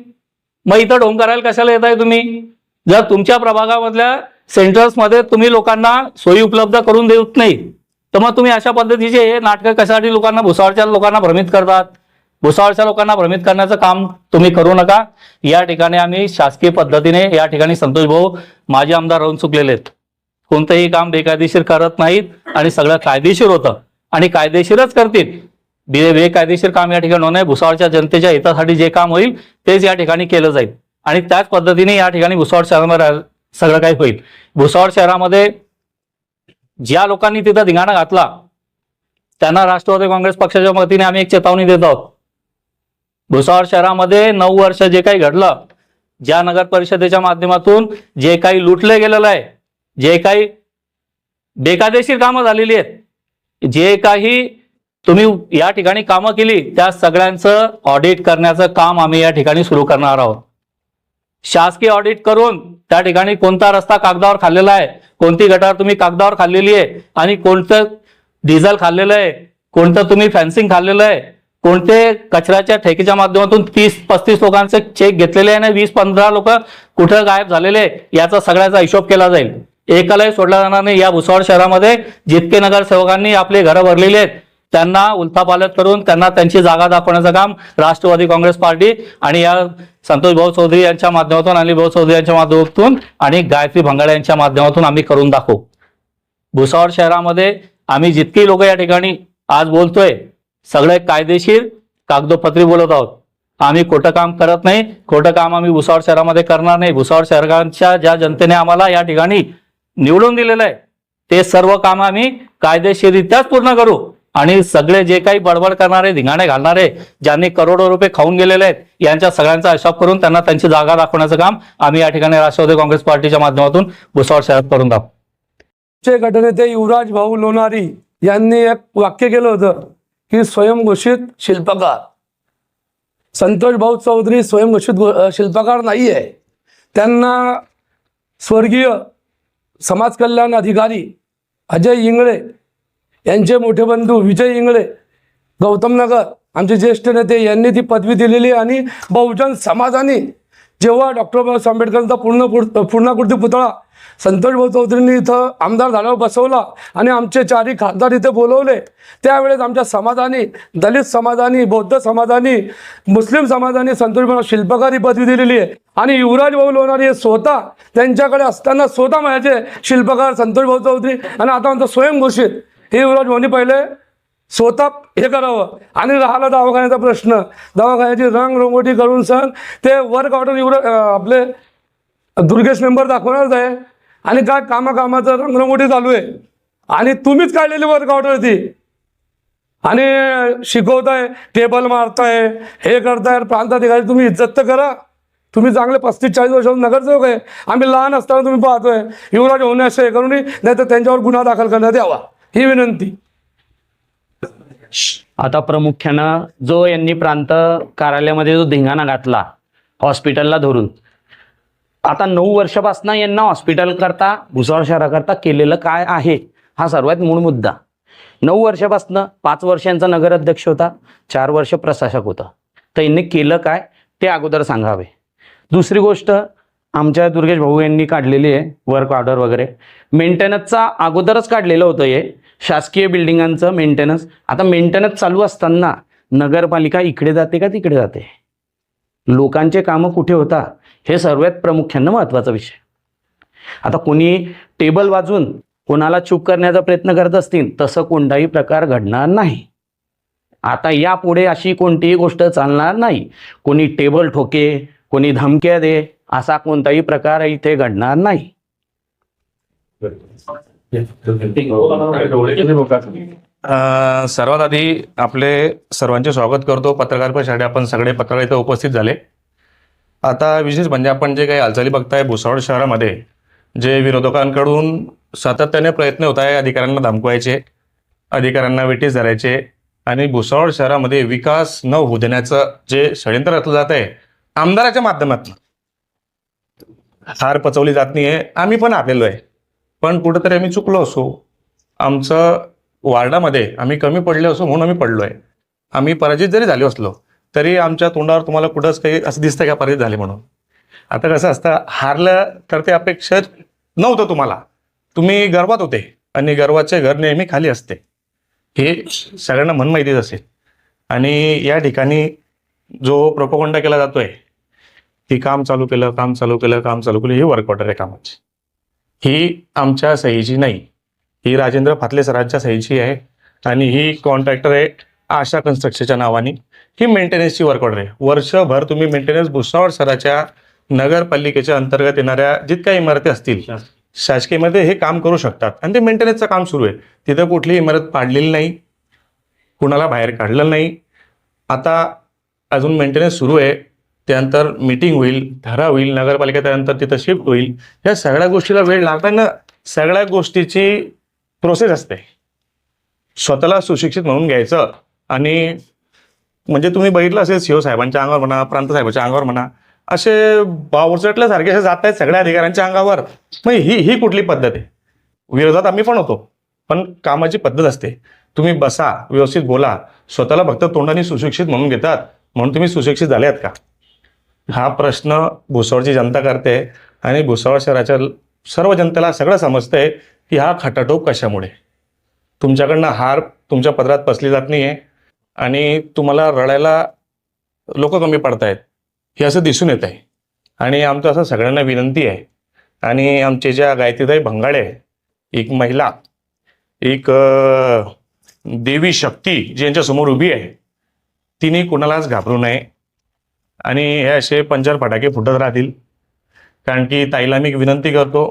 मग इथं ढोंग करायला कशाला येत आहे तुम्ही? जर तुमच्या प्रभागामधल्या सेंटर्समध्ये तुम्ही लोकांना सोयी उपलब्ध करून देत नाही तर मग तुम्ही अशा पद्धतीचे हे नाटकं कशासाठी लोकांना, भुसावळच्या लोकांना भ्रमित करतात? भुसावळच्या लोकांना भ्रमित करण्याचं काम तुम्ही करू नका. या ठिकाणी आम्ही शासकीय पद्धतीने या ठिकाणी संतोष भाऊ माजी आमदार राहून चुकलेले आहेत. कोणतंही काम बेकायदेशीर करत नाहीत आणि सगळं कायदेशीर होतं आणि कायदेशीरच करतील. बेकायदेशीर काम या ठिकाणी होणार. भुसावळच्या जनतेच्या हितासाठी जे काम होईल तेच या ठिकाणी केलं जाईल आणि त्याच पद्धतीने या ठिकाणी भुसावळ शहरामध्ये सगळं काही होईल. भुसावळ शहरामध्ये ज्या लोकांनी तिथं धिंगाणा घातला त्यांना राष्ट्रवादी काँग्रेस पक्षाच्या वतीने आम्ही एक चेतावणी देत आहोत. भुसावळ शहरामध्ये 9 वर्ष जे काही घडलं, ज्या नगर परिषदेच्या माध्यमातून जे काही लुटले गेलेलं आहे, जे काही बेकायदेशीर कामं झालेली आहेत, जे काही तुम्ही या ठिकाणी कामं केली त्या सगळ्यांचं ऑडिट करण्याचं काम आम्ही या ठिकाणी सुरू करणार आहोत. शासकीय ऑडिट करून त्या ठिकाणी कोणता रस्ता कागदावर खाल्लेला आहे, कोणती गटार तुम्ही कागदावर खाल्लेली आहे आणि कोणतं डिझेल खाल्लेलं आहे, कोणतं तुम्ही फॅन्सिंग खाल्लेलं आहे, कोणते कचऱ्याच्या ठेकीच्या माध्यमातून 30-35 लोकांचे चेक घेतलेले आहे आणि 20-15 लोक कुठं गायब झालेले याचा सगळ्याचा हिशोब केला जाईल. एकालाही सोडला जाणार नाही. या भुसावळ शहरामध्ये जितके नगरसेवकांनी आपले घरं भरलेली आहेत त्यांना उलथापालथ करून त्यांना त्यांची जागा दाखवण्याचं काम राष्ट्रवादी काँग्रेस पार्टी आणि या संतोष भाऊ चौधरी यांच्या माध्यमातून, अनिल भाऊ चौधरी यांच्या माध्यमातून आणि गायत्री भंगाळे यांच्या माध्यमातून आम्ही करून दाखवू. भुसावळ शहरामध्ये आम्ही जितकी लोक या ठिकाणी आज बोलतोय सगळे कायदेशीर कागदोपत्री बोलत आहोत. आम्ही खोटं काम करत नाही. खोटं काम आम्ही भुसावळ शहरामध्ये करणार नाही. भुसावळ शहराच्या ज्या जनतेने आम्हाला या ठिकाणी निवडून दिलेलं आहे ते सर्व काम आम्ही कायदेशीररित्याच पूर्ण करू आणि सगळे जे काही बडबड करणारे, धिंगाणे घालणारे, ज्यांनी करोडो रुपये खाऊन गेलेले आहेत यांच्या सगळ्यांचा हिसाब करून त्यांना त्यांची जागा दाखवण्याचं काम आम्ही या ठिकाणी राष्ट्रवादी काँग्रेस पार्टीच्या माध्यमातून भुसावळ शहरात करून दाखवू. चे गटनेते युवराज भाऊ लोणारी यांनी एक वाक्य केलं होतं की स्वयंघोषित शिल्पकार. संतोष भाऊ चौधरी स्वयंघोषित शिल्पकार नाही आहे. त्यांना स्वर्गीय समाज कल्याण अधिकारी अजय इंगळे यांचे मोठे बंधू विजय इंगळे गौतमनगर आमचे ज्येष्ठ नेते यांनी ती पदवी दिलेली आहे. आणि बहुजन समाजाने जेव्हा डॉक्टर बाबासाहेब आंबेडकरांचा पूर्णाकृती पुतळा संतोष भाऊ चौधरींनी इथं आमदार झाल्यावर बसवला आणि आमचे चारही खासदार इथे बोलवले, त्यावेळेस आमच्या समाजाने, दलित समाजाने, बौद्ध समाजाने, मुस्लिम समाजाने संतोष भाऊ शिल्पकार ही पदवी दिलेली आहे. आणि युवराज भाऊ लोणारी हे स्वतः त्यांच्याकडे असताना स्वतः म्हणायचे शिल्पकार संतोष भाऊ चौधरी, आणि आता म्हणतो स्वयंघोषित. हे युवराज भाऊनी पहिले स्वतः हे करावं. आणि राहिला दवाखान्याचा प्रश्न, दवाखान्याची रंगरंगोटी करून सण ते वर्क ऑर्डर आपले दुर्गेश मेंबर दाखवणारच आहे. आणि काय कामाचं रंगरंगोटी चालू आहे आणि तुम्हीच काढलेली वर्क ऑर्डर ती. आणि शिकवताय, टेबल मारताय, हे करताय. प्रांताधिकारी तुम्ही इज्जत तर करा. तुम्ही चांगले 35-40 वर्षांपासून नगरसेवक आहे. आम्ही लहान असताना तुम्ही पाहतोय युवराज होणे असे हे करून, नाही तर त्यांच्यावर गुन्हा दाखल करण्यात यावा, ही विनंती. आता प्रामुख्यानं जो यांनी प्रांत कार्यालयामध्ये जो धिंगाणा घातला हॉस्पिटलला धरून, आता 9 वर्षापासून यांना हॉस्पिटल करता, भुसावळ शहराकरता केलेलं काय आहे हा सर्वात मूळ मुद्दा. 9 वर्षापासून 5 वर्षांचा नगर अध्यक्ष होता, 4 वर्ष प्रशासक होता. तर यांनी केलं काय ते अगोदर सांगावे. दुसरी गोष्ट, आमच्या दुर्गेश भाऊ यांनी काढलेली आहे वर्क ऑर्डर वगैरे. मेंटेनन्सचा अगोदरच काढलेलं होतं हे शासकीय बिल्डिंगांचं मेंटेनन्स. आता मेंटेनन्स चालू असताना नगरपालिका इकडे जाते का तिकडे जाते, लोकांचे कामं कुठे होता, हे सर्वात प्रामुख्यानं महत्त्वाचा विषय. आता कोणी टेबल वाजून कोणाला चूप करण्याचा प्रयत्न करत असतील, तसं कोणताही प्रकार घडणार नाही. आता यापुढे अशी कोणतीही गोष्ट चालणार नाही. कोणी टेबल ठोके, कोणी धमक्या दे, असा कोणताही प्रकार इथे घडणार नाही. सर्वात आधी आपले सर्वांचे स्वागत करतो पत्रकार परिषदेसाठी. आपण सगळे पत्रकार इथे उपस्थित झाले. आता विशेष म्हणजे आपण जे काही हालचाली बघताय भुसावळ शहरामध्ये, जे विरोधकांकडून सातत्याने प्रयत्न होत आहे अधिकाऱ्यांना धमकवायचे, अधिकाऱ्यांना वेठीस धरायचे आणि भुसावळ शहरामध्ये विकास न होऊ देण्याचं जे षडयंत्र रचलं जात आहे आमदाराच्या माध्यमातून, हार पचवली जात नाही आहे. आम्ही पण आलेलो आहे, पण कुठंतरी आम्ही चुकलो असो, आमचं वार्डामध्ये आम्ही कमी पडले असो म्हणून आम्ही पडलो आहे. आम्ही पराजित जरी झालो असलो तरी आमच्या तोंडावर तुम्हाला कुठंच काही असं दिसतं का पराजित झाले म्हणून. आता कसं असतं, हारलं तर ते अपेक्षित नव्हतं तुम्हाला, तुम्ही गर्वात होते आणि गर्वाचे घर नेहमी खाली असते, हे सगळ्यांना मन माहितीच असेल. आणि या ठिकाणी जो प्रोपोगंडा केला जातोय की काम चालू केलं, ही वर्क ऑर्डर आहे कामाची. ही आमच्या सहीची नाही, ही राजेंद्र फातले सरांच्या सहीची आहे. आणि ही कॉन्ट्रॅक्टर आहे आशा कन्स्ट्रक्शनच्या नावाने. ही मेंटेनन्सची वर्क ऑर्डर आहे. वर्षभर तुम्ही मेंटेनन्स भुसावळ शहराच्या नगरपालिकेच्या अंतर्गत येणाऱ्या जितक्या इमारती असतील शासकीयमध्ये हे काम करू शकतात. आणि ते मेंटेनन्सचं काम सुरू आहे. तिथं कुठलीही इमारत पाडलेली नाही, कुणाला बाहेर काढलं नाही. आता अजून मेंटेनन्स सुरू आहे, त्यानंतर मीटिंग होईल, ठराव होईल, नगरपालिका त्यानंतर तिथं शिफ्ट होईल. या सगळ्या गोष्टीला वेळ लागताना सगळ्या गोष्टीची प्रोसेस असते. स्वतःला सुशिक्षित म्हणून घ्यायचं. आणि म्हणजे तुम्ही बघितलं असेल सीओ साहेबांच्या अंगावर म्हणा, प्रांत साहेबांच्या अंगावर म्हणा, असे बावरचटल्यासारखे असे जात आहेत सगळ्या अधिकाऱ्यांच्या अंगावर. मग ही कुठली पद्धत आहे. विरोधात आम्ही पण होतो, पण कामाची पद्धत असते. तुम्ही बसा, व्यवस्थित बोला. स्वतःला फक्त तोंडाने सुशिक्षित म्हणून घेतात म्हणून तुम्ही सुशिक्षित झाले आहेत का, हा प्रश्न भुसावळची जनता करते. आणि भुसावळ शहराच्या सर्व जनतेला सगळं समजतंय की हा खटाटोप कशामुळे. तुमच्याकडनं हार तुमच्या पदरात पसली जात नाही आहे आणि तुम्हाला रडायला लोक कमी पडतायत हे असं दिसून येत आहे. आणि आमचं असं सगळ्यांना विनंती आहे. आणि आमचे ज्या गायत्रीताई भंगाळे, एक महिला, एक देवी शक्ती जी यांच्यासमोर उभी आहे, तिने कुणालाच घाबरू नये. आणि हे असे पंचर फटाके फुटत राहतील. कारण की ताईला मी विनंती करतो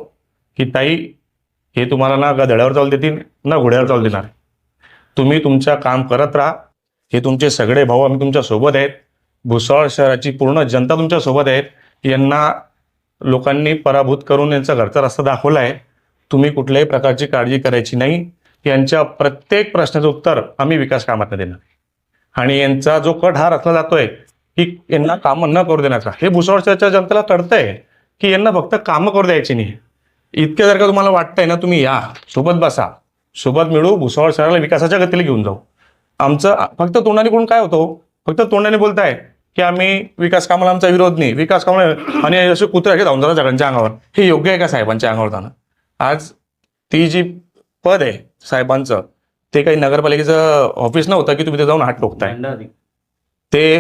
की ताई, हे तुम्हाला ना गधड्यावर चालू देतील ना घोड्यावर चालू देणार. तुम्ही तुमचं काम करत राहा. हे तुमचे सगळे भाऊ आम्ही तुमच्या सोबत आहेत. भुसावळ शहराची पूर्ण जनता तुमच्या सोबत आहेत. यांना लोकांनी पराभूत करून यांचा घरचा रस्ता दाखवला आहे. तुम्ही कुठल्याही प्रकारची काळजी करायची नाही. यांच्या प्रत्येक प्रश्नाचं उत्तर आम्ही विकास कामात देणार. आणि यांचा जो कट हा रचला जातोय की यांना कामं न करू देण्याचा, हे भुसावळ शहराच्या जनतेला कळतंय की यांना फक्त कामं करू द्यायची नाही. इतके जर का तुम्हाला वाटतंय ना, तुम्ही या, सोबत बसा, सोबत मिळू, भुसावळ शहराला विकासाच्या गतीला घेऊन जाऊ. आमचं फक्त तोंडाने कोण काय होतो, फक्त तोंडाने बोलताय की आम्ही विकास कामाला आमचा विरोध नाही, विकास कामाला, आणि असे कुत्रे असे धावून जातात सगळ्यांच्या अंगावर. हे योग्य आहे का साहेबांच्या अंगावर जाणं? आज ती जी पद आहे साहेबांचं, ते काही नगरपालिकेचं ऑफिस नव्हतं की तुम्ही ते जाऊन हात टोकताय. ते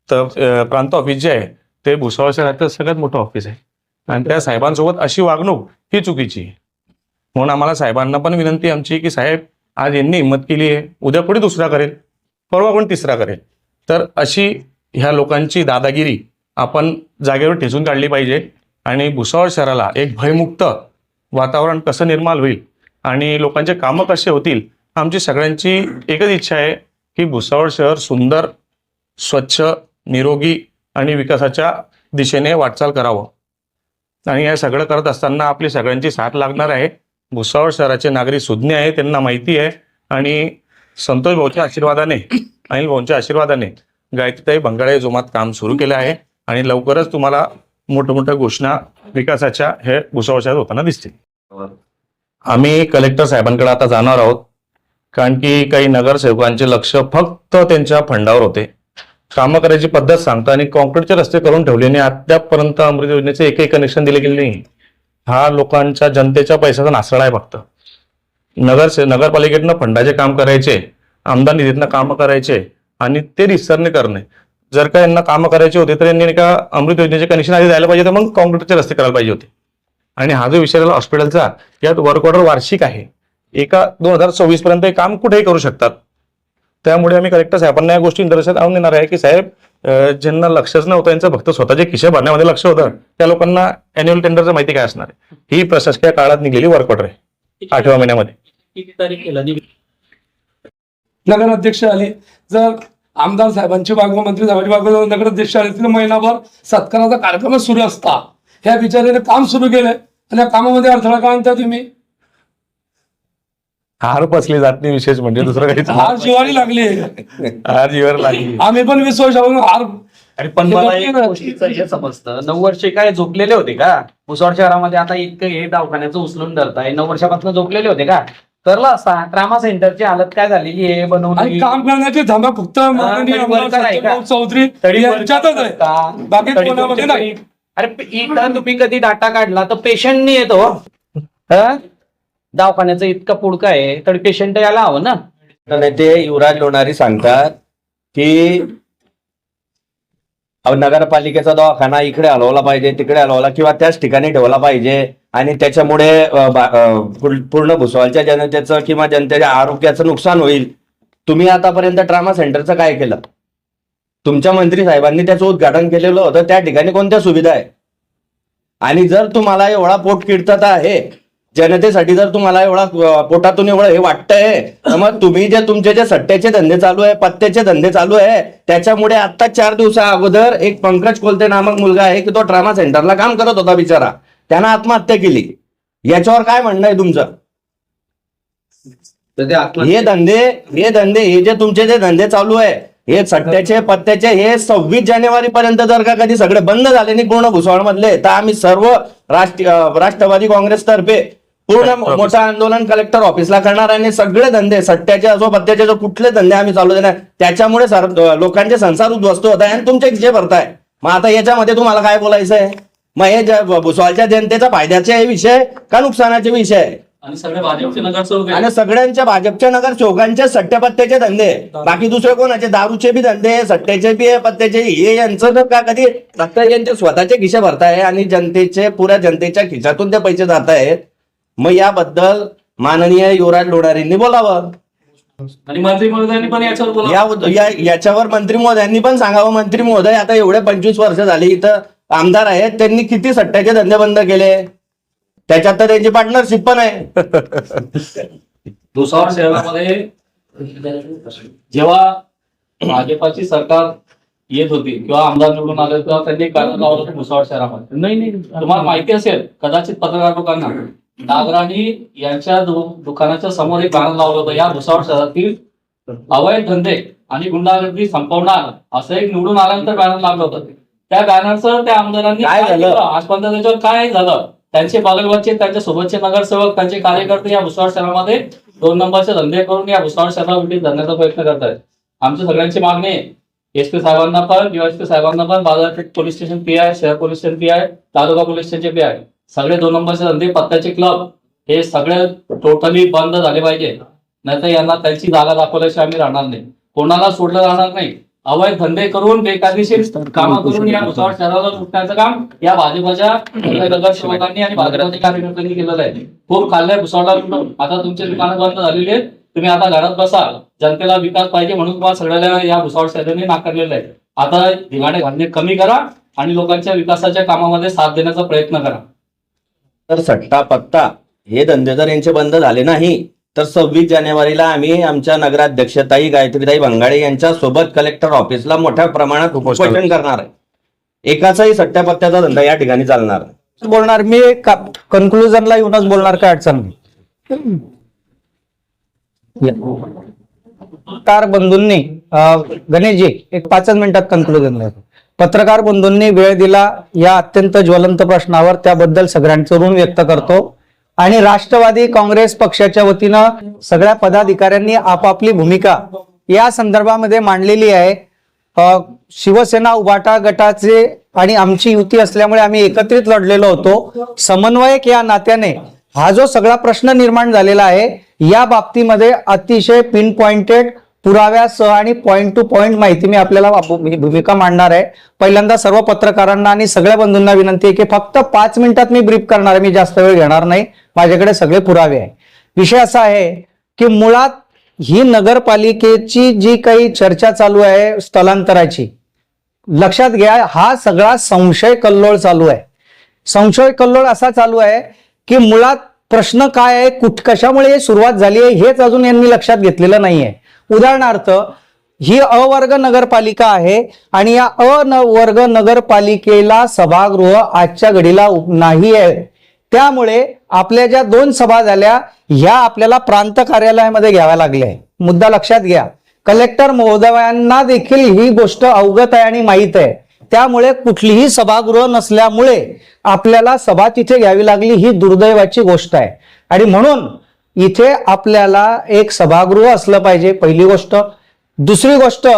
प्रांत ऑफिस जे आहे ते भुसावळ शहरातलं सगळ्यात मोठं ऑफिस आहे, आणि त्या साहेबांसोबत अशी वागणूक ही चुकीची आहे. म्हणून आम्हाला साहेबांना पण विनंती आमची की साहेब, आज यांनी हिंमत केली आहे, उद्या कोणी दुसरा करेल, परवा कोण तिसरा करेल. तर अशी ह्या लोकांची दादागिरी आपण जागेवर ठेचून काढली पाहिजे, आणि भुसावळ शहराला एक भयमुक्त वातावरण कसं निर्माण होईल आणि लोकांचे कामं कसे होतील, आमची सगळ्यांची एकच इच्छा आहे की भुसावळ शहर सुंदर, स्वच्छ, निरोगी आणि विकासाच्या दिशेने वाटचाल करावं. आणि हे सगळं करत असताना आपली सगळ्यांची साथ लागणार आहे. भुसावळ शहराचे नागरिक सुज्ञ आहे, त्यांना माहिती आहे, आणि संतोष भाऊच्या आशीर्वादाने, अनिल भाऊंच्या आशीर्वादाने गायत्रीताई भंगाळे जोमात काम सुरू केलं आहे, आणि लवकरच तुम्हाला मोठ्या मोठ्या घोषणा विकासाच्या हे भुसावळ शहरात होताना दिसतील. आम्ही कलेक्टर साहेबांकडे आता जाणार आहोत, कारण की काही नगरसेवकांचे लक्ष फक्त त्यांच्या फंडावर होते. कामं करायची पद्धत सांगता आणि कॉन्क्रीटचे रस्ते करून ठेवले, आणि अद्यापपर्यंत अमृत योजनेचे एकही कनेक्शन दिले गेले नाही. हा लोकांच्या, जनतेच्या पैशाचा नासळा आहे फक्त. नगरपालिकेतनं फंडाचे काम करायचे, आमदार निधीतनं कामं करायचे, आणि ते रिसरने करणे. जर का यांना कामं करायचे होते तर यांनी का अमृत योजनेचे कनेक्शन आधी द्यायला पाहिजे, तर मग कॉन्क्रीटचे रस्ते करायला पाहिजे होते. आणि हा जो विषय झाला हॉस्पिटलचा, यात वर्क ऑर्डर वार्षिक आहे, 2026 पर्यंत हे काम कुठेही करू शकतात. त्यामुळे आम्ही कलेक्टर साहेबांना या गोष्टी निदर्शनास आणून देणार आहे की साहेब, ज्यांना लक्षच नव्हतं, यांचं फक्त स्वतःचे खिशे भरण्यामध्ये लक्ष होतं, त्या लोकांना अॅन्युअल टेंडरचं माहिती काय असणार आहे. ही प्रशासकीय काळात निघलेली वर्क ऑर्डर आहे 8व्या महिन्यामध्ये. किती तारीख केला? नगराध्यक्ष आले, जर आमदार साहेबांची बाजू, मंत्री साहेबांची बाजू, नगराध्यक्ष आले, तिथे महिनाभर सत्काराचा कार्यक्रमच सुरू असता. ह्या बिचारीने काम सुरू केलंय, आणि या कामामध्ये अडथळा का आणता तुम्ही? हार बसली जात नाही, विशेष म्हणजे दुसरं काही हार जिवारी लागली, हार जीवर लागली. आम्ही पण विश्वास हार. अरे पण मला एक गोष्टीचं हे समजतं, 9 वर्षे काय झोपलेले होते का भुसावळ शहरामध्ये? आता इतकं हे दवाखान्याचं उचलून धरताय, 9 वर्षापासून झोपलेले होते का? करला असता. ट्रामा सेंटरची हालत काय झालेली आहे, आणि बनवली. काम करण्याची धमक फक्त माननीय आमदार सत्यभाऊ चौधरी यांच्यातच आहे, बाकी कोणामध्ये नाही. अरे इथं तुम्ही कधी डाटा काढला तर पेशंट नाही येतो. दवाखान्याचं इतका पुडका आहे, तर पेशंट यायला हवं ना. तर ते युवराज लोणारी सांगतात की नगरपालिकेचा दवाखाना इकडे हलवला पाहिजे, तिकडे हलवला, किंवा त्याच ठिकाणी ठेवला पाहिजे, आणि त्याच्यामुळे पूर्ण भुसावळच्या जनतेचं किंवा जनतेच्या आरोग्याचं नुकसान होईल. तुम्ही आतापर्यंत ट्रामा सेंटरचं काय केलं? तुमच्या मंत्री साहेबांनी त्याचं उद्घाटन केलेलं होतं. त्या ठिकाणी कोणत्या सुविधा आहे? आणि जर तुम्हाला एवढा पोटकिडता आहे जनतेसाठी, जर तुम्हाला एवढा पोटातून एवढं हे वाटतंय, तर मग तुम्ही जे तुमचे जे सट्ट्याचे धंदे चालू आहे, पत्त्याचे धंदे चालू आहे, त्याच्यामुळे आता 4 दिवसा अगोदर एक पंकज कोलते नामक मुलगा आहे की तो ट्रामा सेंटरला काम करत होता बिचारा, त्यानं आत्महत्या केली. याच्यावर काय म्हणणं आहे तुमचं? हे धंदे हे जे तुमचे जे धंदे चालू आहे, हे सट्ट्याचे पत्त्याचे, हे 26 जानेवारी पर्यंत जर का कधी सगळे बंद झाले नाही पूर्ण भुसावळ मधले, तर आम्ही सर्व राष्ट्रवादी काँग्रेस तर्फे पूर्ण मोठं आंदोलन कलेक्टर ऑफिसला करणार, आणि सगळे धंदे सट्ट्याचे असो पत्त्याचे असो कुठले धंदे आम्ही चालू देणार. त्याच्यामुळे लोकांचे संसार उद्ध्वस्त होत आहे आणि तुमचे खिसे भरताय. मग आता याच्यामध्ये तुम्हाला काय बोलायचं आहे? मग हे भुसावळच्या जनतेचा फायद्याचे विषय का नुकसानाचे विषय? आणि सगळे भाजपचे नगरसेवक आणि सगळ्यांच्या भाजपच्या नगरसेवकांचे सट्ट्यापत्त्याचे धंदे, बाकी दुसरे कोणाचे दारूचे बी धंदे, सट्ट्याचे बी पत्त्याचे, हे यांचं तर का कधी फक्त यांचे स्वतःचे खिसे भरताय आणि जनतेचे, पुऱ्या जनतेच्या खिशातून ते पैसे जात आहेत. मग याबद्दल माननीय युवराज लोणारींनी बोलावं, आणि मंत्री महोदयांनी पण याच्यावर बोलावं. याच्यावर मंत्री महोदयांनी पण सांगावं. मंत्री महोदय आता एवढे 25 वर्ष झाली इथं आमदार आहेत, त्यांनी किती सट्ट्याचे धंदे बंद केले? त्याच्यात तर त्यांची पार्टनरशिप पण आहे. भुसावळ शहरामध्ये जेव्हा भाजपाची सरकार येत होती किंवा आमदार निवडून आले, तेव्हा त्यांनी कारण लावलं होतं भुसावळ शहरामध्ये. नाही, तुम्हाला माहिती असेल कदाचित पत्रकार लोकांना, नागराणी यांच्या दुकानाच्या समोर एक बॅनर लावलं होतं, या भुसावळ शहरातील अवैध धंदे आणि गुंडागर्दी संपवणार, असं एक निवडून आल्यानंतर बॅनर लागलं होतं. त्या बॅनरचं त्या आमदारांनी काय झालं? आजपर्यंत त्याच्यावर काय झालं? त्यांचे बालकबाचे, त्यांच्या सोबतचे नगरसेवक, त्यांचे कार्यकर्ते या भुसावळ शहरामध्ये 2 नंबरचे धंदे करून या भुसावळ शहराला उलटीत धरण्याचा प्रयत्न करतायत. आमची सगळ्यांची मागणी आहे एसपी साहेबांना पण, डीवायएसपी साहेबांना पण, बाजारपेठ पोलीस स्टेशन पीआय, शहर पोलीस स्टेशन पीआय, तालुका पोलीस स्टेशनचे पीआय, सगळे 2 नंबरचे धंदे, पत्त्याचे क्लब हे सगळे टोटली बंद झाले पाहिजे. नाहीतर यांना त्यांची जागा दाखवल्याशिवाय आम्ही राहणार नाही, कोणाला सोडलं जाणार नाही. अवैध धंदे करून बेकायदेशीर कामं करून या भुसावळ शहराला लुटण्याचं काम या भाजपच्या नगरसेवकांनी आणि भाजपच्या कार्यकर्त्यांनी केलेलं आहे. खूप खाल्लंय भुसावळला लुटून. आता तुमची दुकानं बंद झालेली आहेत, तुम्ही आता घरात बसा. जनतेला विकास पाहिजे म्हणून तुम्हाला सगळ्याला या भुसावळ शहराने नाकारलेलं आहे. आता धिंगाणे घालणे कमी करा आणि लोकांच्या विकासाच्या कामामध्ये साथ देण्याचा प्रयत्न करा. तर सट्टा पत्ता हे धंदे जर यांचे बंद झाले नाही तर 26 जानेवारीला आम्ही आमच्या नगराध्यक्षताई गायत्रीताई भंगाळे यांच्या सोबत कलेक्टर ऑफिसला मोठ्या प्रमाणात उपोषण करणार आहे. एकाचाही सट्ट्या पत्त्याचा धंदा या ठिकाणी चालणार आहे. बोलणार मी कन्क्लुजनला येऊनच बोलणार, काय अडचण नाही. पत्रकार बंधूंनी गणेशजी एक 5 मिनिटात कन्क्लुजन. पत्रकार बंधूंनी वेळ दिला या अत्यंत ज्वलंत प्रश्नावर, त्याबद्दल सगळ्यांचं ऋण व्यक्त करतो. आणि राष्ट्रवादी काँग्रेस पक्षाच्या वतीनं सगळ्या पदाधिकाऱ्यांनी आपापली भूमिका या संदर्भामध्ये मांडलेली आहे. शिवसेना उभाटा गटाचे आणि आमची युती असल्यामुळे आम्ही एकत्रित लढलेलो होतो. समन्वयक या नात्याने हा जो सगळा प्रश्न निर्माण झालेला आहे या बाबतीमध्ये अतिशय पिन पॉइंटेड पुराव्यासह आणि पॉइंट टू पॉइंट माहिती मी आपल्याला भूमिका मांडणार आहे. पहिल्यांदा सर्व पत्रकारांना आणि सगळ्या बंधूंना विनंती आहे की फक्त 5 मिनिटात मी ब्रीफ करणार आहे, मी जास्त वेळ घेणार नाही. माझ्याकडे सगळे पुरावे आहे. विषय असा आहे की मुळात ही नगरपालिकेची जी काही चर्चा चालू आहे स्थलांतराची, लक्षात घ्या हा सगळा संशय कल्लोळ चालू आहे. संशय कल्लोळ असा चालू आहे की मुळात प्रश्न काय आहे, कशामुळे सुरुवात झाली आहे हेच अजून यांनी लक्षात घेतलेलं नाहीये. उदाहरणार्थ ही अवर्ग नगरपालिका आहे आणि या अवर्ग नगरपालिकेला सभागृह आजच्या घडीला नाही आहे. त्यामुळे आपल्या ज्या 2 सभा झाल्या ह्या आपल्याला प्रांत कार्यालयामध्ये घ्याव्या लागल्या. मुद्दा लक्षात घ्या. कलेक्टर महोदयांना देखील ही गोष्ट अवगत आहे आणि माहीत आहे. त्यामुळे कुठलीही सभागृह नसल्यामुळे आपल्याला सभा तिथे घ्यावी लागली, ही दुर्दैवाची गोष्ट आहे. आणि म्हणून इथे आपल्याला एक सभागृह असलं पाहिजे, पहिली गोष्ट. दुसरी गोष्ट,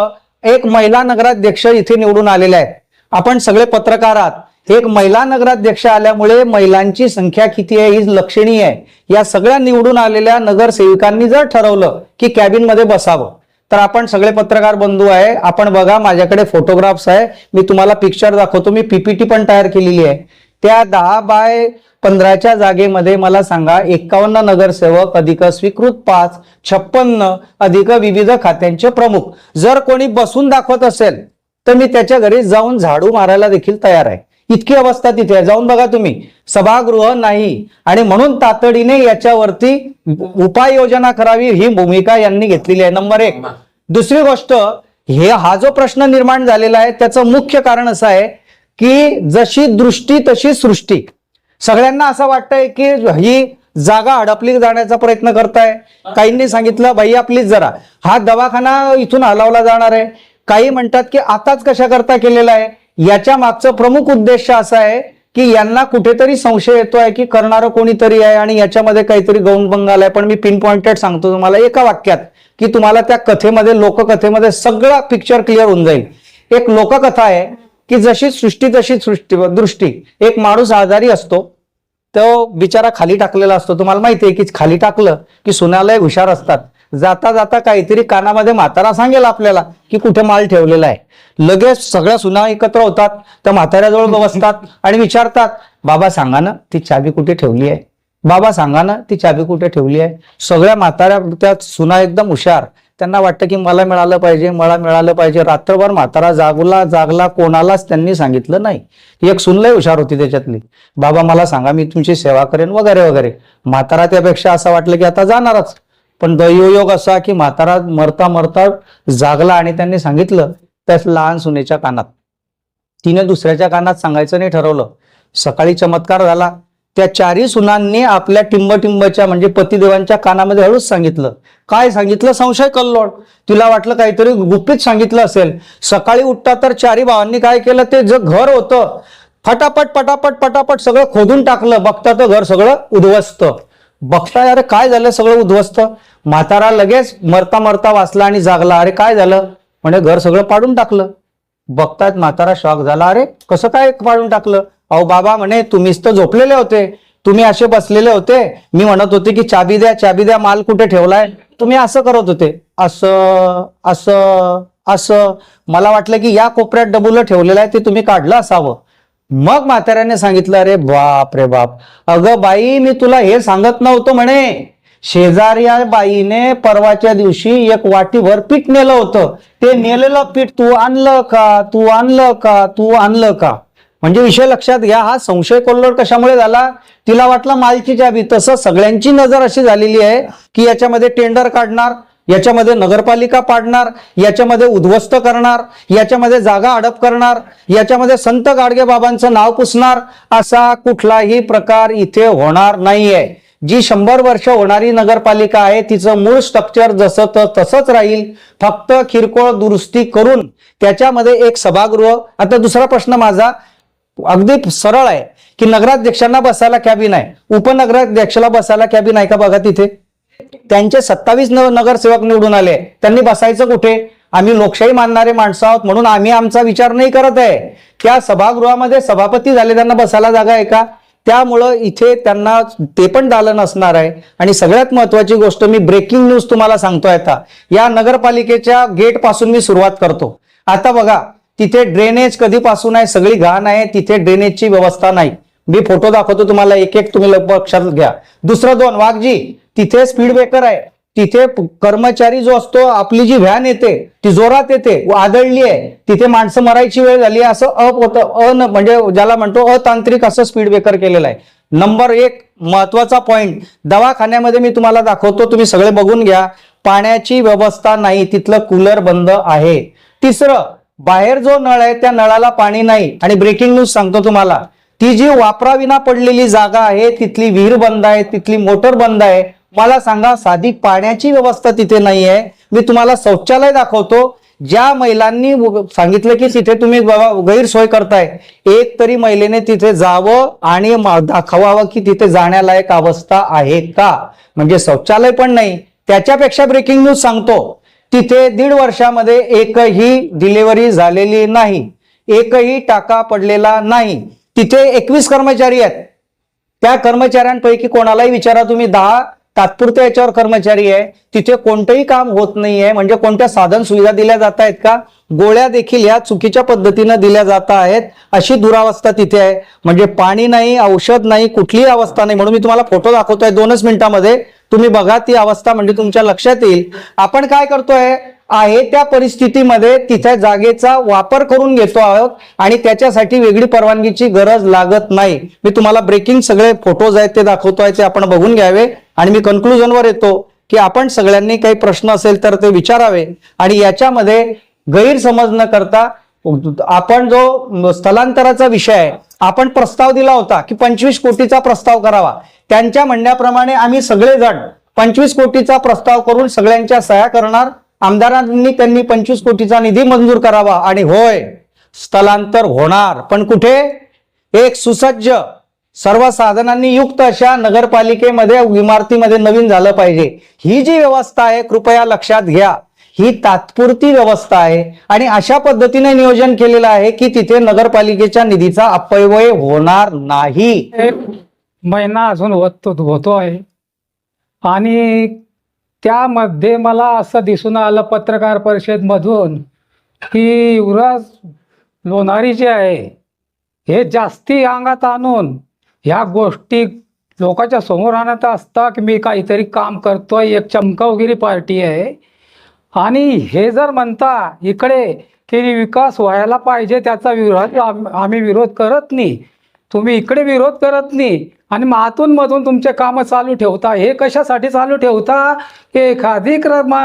एक महिला नगराध्यक्ष इथे निवडून आलेल्या आहेत. आपण सगळे पत्रकार आहात. एक महिला नगराध्यक्ष आल्यामुळे महिलांची संख्या किती आहे ही लक्षणीय आहे. या सगळ्या निवडून आलेल्या नगरसेविकांनी जर ठरवलं की कॅबिनमध्ये बसावं तर आपण सगळे पत्रकार बंधू आहे, आपण बघा माझ्याकडे फोटोग्राफ्स आहे, मी तुम्हाला पिक्चर दाखवतो. मी पीपीटी पण तयार केलेली आहे. त्या 10x15च्या जागेमध्ये मला सांगा 51 नगरसेवक अधिक स्वीकृत 5, 56 अधिक विविध खात्यांचे प्रमुख. जर कोणी बसून दाखवत असेल तर मी त्याच्या घरी जाऊन झाडू मारायला देखील तयार आहे. इतकी अवस्था तिथे आहे, जाऊन बघा तुम्ही. सभागृह नाही आणि म्हणून तातडीने याच्यावरती उपाययोजना करावी ही भूमिका यांनी घेतलेली आहे. नंबर 1. दुसरी गोष्ट, हा जो प्रश्न निर्माण झालेला आहे त्याचं मुख्य कारण असं आहे की जशी दृष्टी तशी सृष्टी. सगळ्यांना असं वाटतंय की ही जागा हडपली जाण्याचा प्रयत्न करताय. काहींनी सांगितलं भैया प्लीज जरा हा दवाखाना इथून हलवला जाणार आहे. काही म्हणतात की आताच कशा करता केलेला आहे. याच्या मागचं प्रमुख उद्देश असा आहे की यांना कुठेतरी संशय येतोय की करणारं कोणीतरी आहे आणि याच्यामध्ये काहीतरी गौणभंग आलाय. पण मी पिन पॉइंटेड सांगतो तुम्हाला एका वाक्यात की तुम्हाला त्या कथेमध्ये, लोककथेमध्ये सगळा पिक्चर क्लिअर होऊन जाईल. एक लोककथा आहे की जशी सृष्टी तशी दृष्टी. एक माणूस आजारी असतो, तो बिचारा खाली टाकलेला असतो. तुम्हाला माहिती आहे की खाली टाकलं की सुनालय हुशार असतात. जाता जाता काहीतरी कानामध्ये म्हातारा सांगेल आपल्याला की कुठे माल ठेवलेला आहे. लगेच सगळ्या सुना एकत्र होतात, त्या म्हाताऱ्याजवळ बसतात आणि विचारतात बाबा सांगा ना ती चाबी कुठे ठेवली आहे, बाबा सांगा ना ती चाबी कुठे ठेवली आहे. सगळ्या म्हाताऱ्या त्या सुना एकदम हुशार, त्यांना वाटतं की मला मिळालं पाहिजे, मला मिळालं पाहिजे. रात्रभर म्हातारा जागला, कोणालाच त्यांनी सांगितलं नाही. एक सुनलय हुशार होती त्याच्यातली. बाबा मला सांगा मी तुमची सेवा करेन वगैरे वगैरे. म्हातारा त्यापेक्षा असं वाटलं की आता जाणारच. पण दैवयोग असा की म्हातारा मरता मरता जागला आणि त्यांनी सांगितलं त्या लहान सुनेच्या कानात. तिने दुसऱ्याच्या कानात सांगायचं नाही ठरवलं. सकाळी चमत्कार झाला. त्या 4ही सुनांनी आपल्या टिंबच्या म्हणजे पतिदेवांच्या कानामध्ये हळूच सांगितलं. काय सांगितलं? संशय कल्लोळ. तिला वाटलं काहीतरी गुपित सांगितलं असेल. सकाळी उठता तर 4ही भावांनी काय केलं, ते जे घर होतं फटाफट पटापट सगळं खोदून टाकलं. बघता तर घर सगळं उद्ध्वस्त. बघताय अरे काय झालं, सगळं उद्ध्वस्त. म्हातारा लगेच मरता मरता वाचला आणि जागला. अरे काय झालं म्हणजे घर सगळं पाडून टाकलं. बघतायत म्हातारा शॉक झाला. अरे कसं काय पाडून टाकलं? अहो बाबा म्हणे तुम्हीच तर झोपलेले होते, तुम्ही असे बसलेले होते, मी म्हणत होते की चाबी द्या चाबी द्या, माल कुठे ठेवलाय, तुम्ही असं करत होते. असं असं असं मला वाटलं की या कोपऱ्यात डबुलं ठेवलेलं आहे ते तुम्ही काढलं असावं. मग म्हाताऱ्याने सांगितलं अरे बाप रे बाप, अगं बाई मी तुला हे सांगत नव्हतो म्हणे, शेजाऱ्या बाईने परवाच्या दिवशी एक वाटीभर पीठ नेलं होतं, ते नेलेलं पीठ तू आणलं का, तू आणलं का, तू आणलं का. म्हणजे विषय लक्षात घ्या, हा संशय कोल्लोड कशामुळे झाला, तिला वाटलं मालची चाबी. तसं सगळ्यांची नजर अशी झालेली आहे की याच्यामध्ये टेंडर काढणार, याच्यामध्ये नगरपालिका पाडणार, याच्यामध्ये उद्ध्वस्त करणार, याच्यामध्ये जागा अडप करणार, याच्यामध्ये संत गाडगे बाबांचं नाव पुसणार, असा कुठलाही प्रकार इथे होणार नाहीये. जी 100 वर्ष होणारी नगरपालिका आहे तिचं मूळ स्ट्रक्चर जसं तसंच राहील, फक्त किरकोळ दुरुस्ती करून त्याच्यामध्ये एक सभागृह. आता दुसरा प्रश्न माझा अगदी सरळ आहे की नगराध्यक्षांना बसायला कॅबिन आहे, उपनगराध्यक्षाला बसायला कॅबिन आहे का बघा तिथे. त्यांचे 27 नगरसेवक निवडून आले, त्यांनी बसायचं कुठे. आम्ही लोकशाही मानणारे माणसं आहोत म्हणून आम्ही आमचा विचार नाही करत आहे. त्या सभागृहामध्ये सभापती झाले, त्यांना बसायला जागा आहे का. त्यामुळं इथे त्यांना ते पण दालन असणार आहे. आणि सगळ्यात महत्वाची गोष्ट, मी ब्रेकिंग न्यूज तुम्हाला सांगतोय आता, या नगरपालिकेच्या गेट पासून मी सुरुवात करतो. आता बघा तिथे ड्रेनेज कधीपासून आहे, सगळी घाण आहे, तिथे ड्रेनेजची व्यवस्था नाही. मी फोटो दाखवतो तुम्हाला, एक एक तुम्ही लक्षात घ्या. दुसरं 2 वाघजी, तिथे स्पीड ब्रेकर आहे, तिथे कर्मचारी जो असतो, आपली जी व्हॅन येते ती जोरात येते, आदळली आहे, तिथे माणसं मरायची वेळ झाली, असं म्हणजे ज्याला म्हणतो अतांत्रिक असं स्पीड ब्रेकर केलेलं आहे. नंबर 1 महत्वाचा पॉइंट, दवाखान्यामध्ये मी तुम्हाला दाखवतो, तुम्ही सगळे बघून घ्या, पाण्याची व्यवस्था नाही, तिथलं कूलर बंद आहे. तिसरं, बाहेर जो नळ आहे त्या नळाला पाणी नाही. आणि ब्रेकिंग न्यूज सांगतो तुम्हाला, ती जी वापराविना पडलेली जागा आहे तिथली विहीर बंद आहे, तिथली मोटर बंद आहे. मला सांगा, साधी पाण्याची व्यवस्था तिथे नाही आहे. मी तुम्हाला शौचालय दाखवतो, ज्या महिलांनी सांगितलं की तिथे तुम्ही गैरसोय करताय, एक तरी महिलेने तिथे जावं आणि दाखवावं की तिथे जाण्यालायक अवस्था आहे का. म्हणजे शौचालय पण नाही. त्याच्यापेक्षा ब्रेकिंग न्यूज सांगतो, तिथे 1.5 वर्षामध्ये एकही डिलिव्हरी झालेली नाही, एकही टाका पडलेला नाही. तिथे 21 कर्मचारी आहेत, त्या कर्मचाऱ्यांपैकी कोणालाही विचारा तुम्ही, 10 तात्पुरत्या याच्यावर कर्मचारी आहे, तिथे कोणतंही काम होत नाहीये. म्हणजे कोणत्या साधन सुविधा दिल्या जात आहेत का, गोळ्या देखील या चुकीच्या पद्धतीनं दिल्या जात आहेत, अशी दुरावस्था तिथे आहे. म्हणजे पाणी नाही, औषध नाही, कुठलीही अवस्था नाही. म्हणून मी तुम्हाला फोटो दाखवतोय 2च मिनिटांमध्ये, तुम्ही बघा ती अवस्था, म्हणजे तुमच्या लक्षात येईल आपण काय करतोय. आहे त्या परिस्थितीमध्ये तिथे जागेचा वापर करून घेतो आहोत आणि त्याच्यासाठी वेगळी परवानगीची गरज लागत नाही. मी तुम्हाला ब्रेकिंग सगळे फोटोज आहेत ते दाखवतोय, ते आपण बघून घ्यावे. आणि मी कन्क्लुजनवर येतो की आपण सगळ्यांनी काही प्रश्न असेल तर ते विचारावे आणि याच्यामध्ये गैरसमज न करता, आपण जो स्थलांतराचा विषय आहे, आपण प्रस्ताव दिला होता की 25 कोटीचा प्रस्ताव करावा. त्यांच्या म्हणण्याप्रमाणे आम्ही सगळेजण 25 कोटीचा प्रस्ताव करून सगळ्यांच्या सह्या करणार. आमदारांनी त्यांनी 25 कोटीचा निधी मंजूर करावा आणि होय, स्थलांतर होणार. पण कुठे, एक सुसज्ज सर्व साधनांनी युक्त अशा नगरपालिकेमध्ये, इमारतीमध्ये नवीन झालं पाहिजे. ही जी व्यवस्था आहे कृपया लक्षात घ्या, ही तात्पुरती व्यवस्था आहे आणि अशा पद्धतीने नियोजन केलेलं आहे की तिथे नगरपालिकेच्या निधीचा अपव्यय होणार नाही. 1 महिना अजून होतो आहे आणि त्यामध्ये मला असं दिसून आलं पत्रकार परिषदेमधून की युवराज लोणारी जे आहे हे जास्ती अंगात आणून ह्या गोष्टी लोकांच्या समोर आणत असता की मी काहीतरी काम करतोय, एक चमकावगिरी पार्टी आहे. आणि हे जर म्हणता इकडे की विकास व्हायला पाहिजे त्याचा विरोध आम्ही विरोध करत नाही, तुम्ही इकडे विरोध करत नाही आणि मधून तुमचे कामं चालू ठेवता. हे कशासाठी चालू ठेवता की एखादी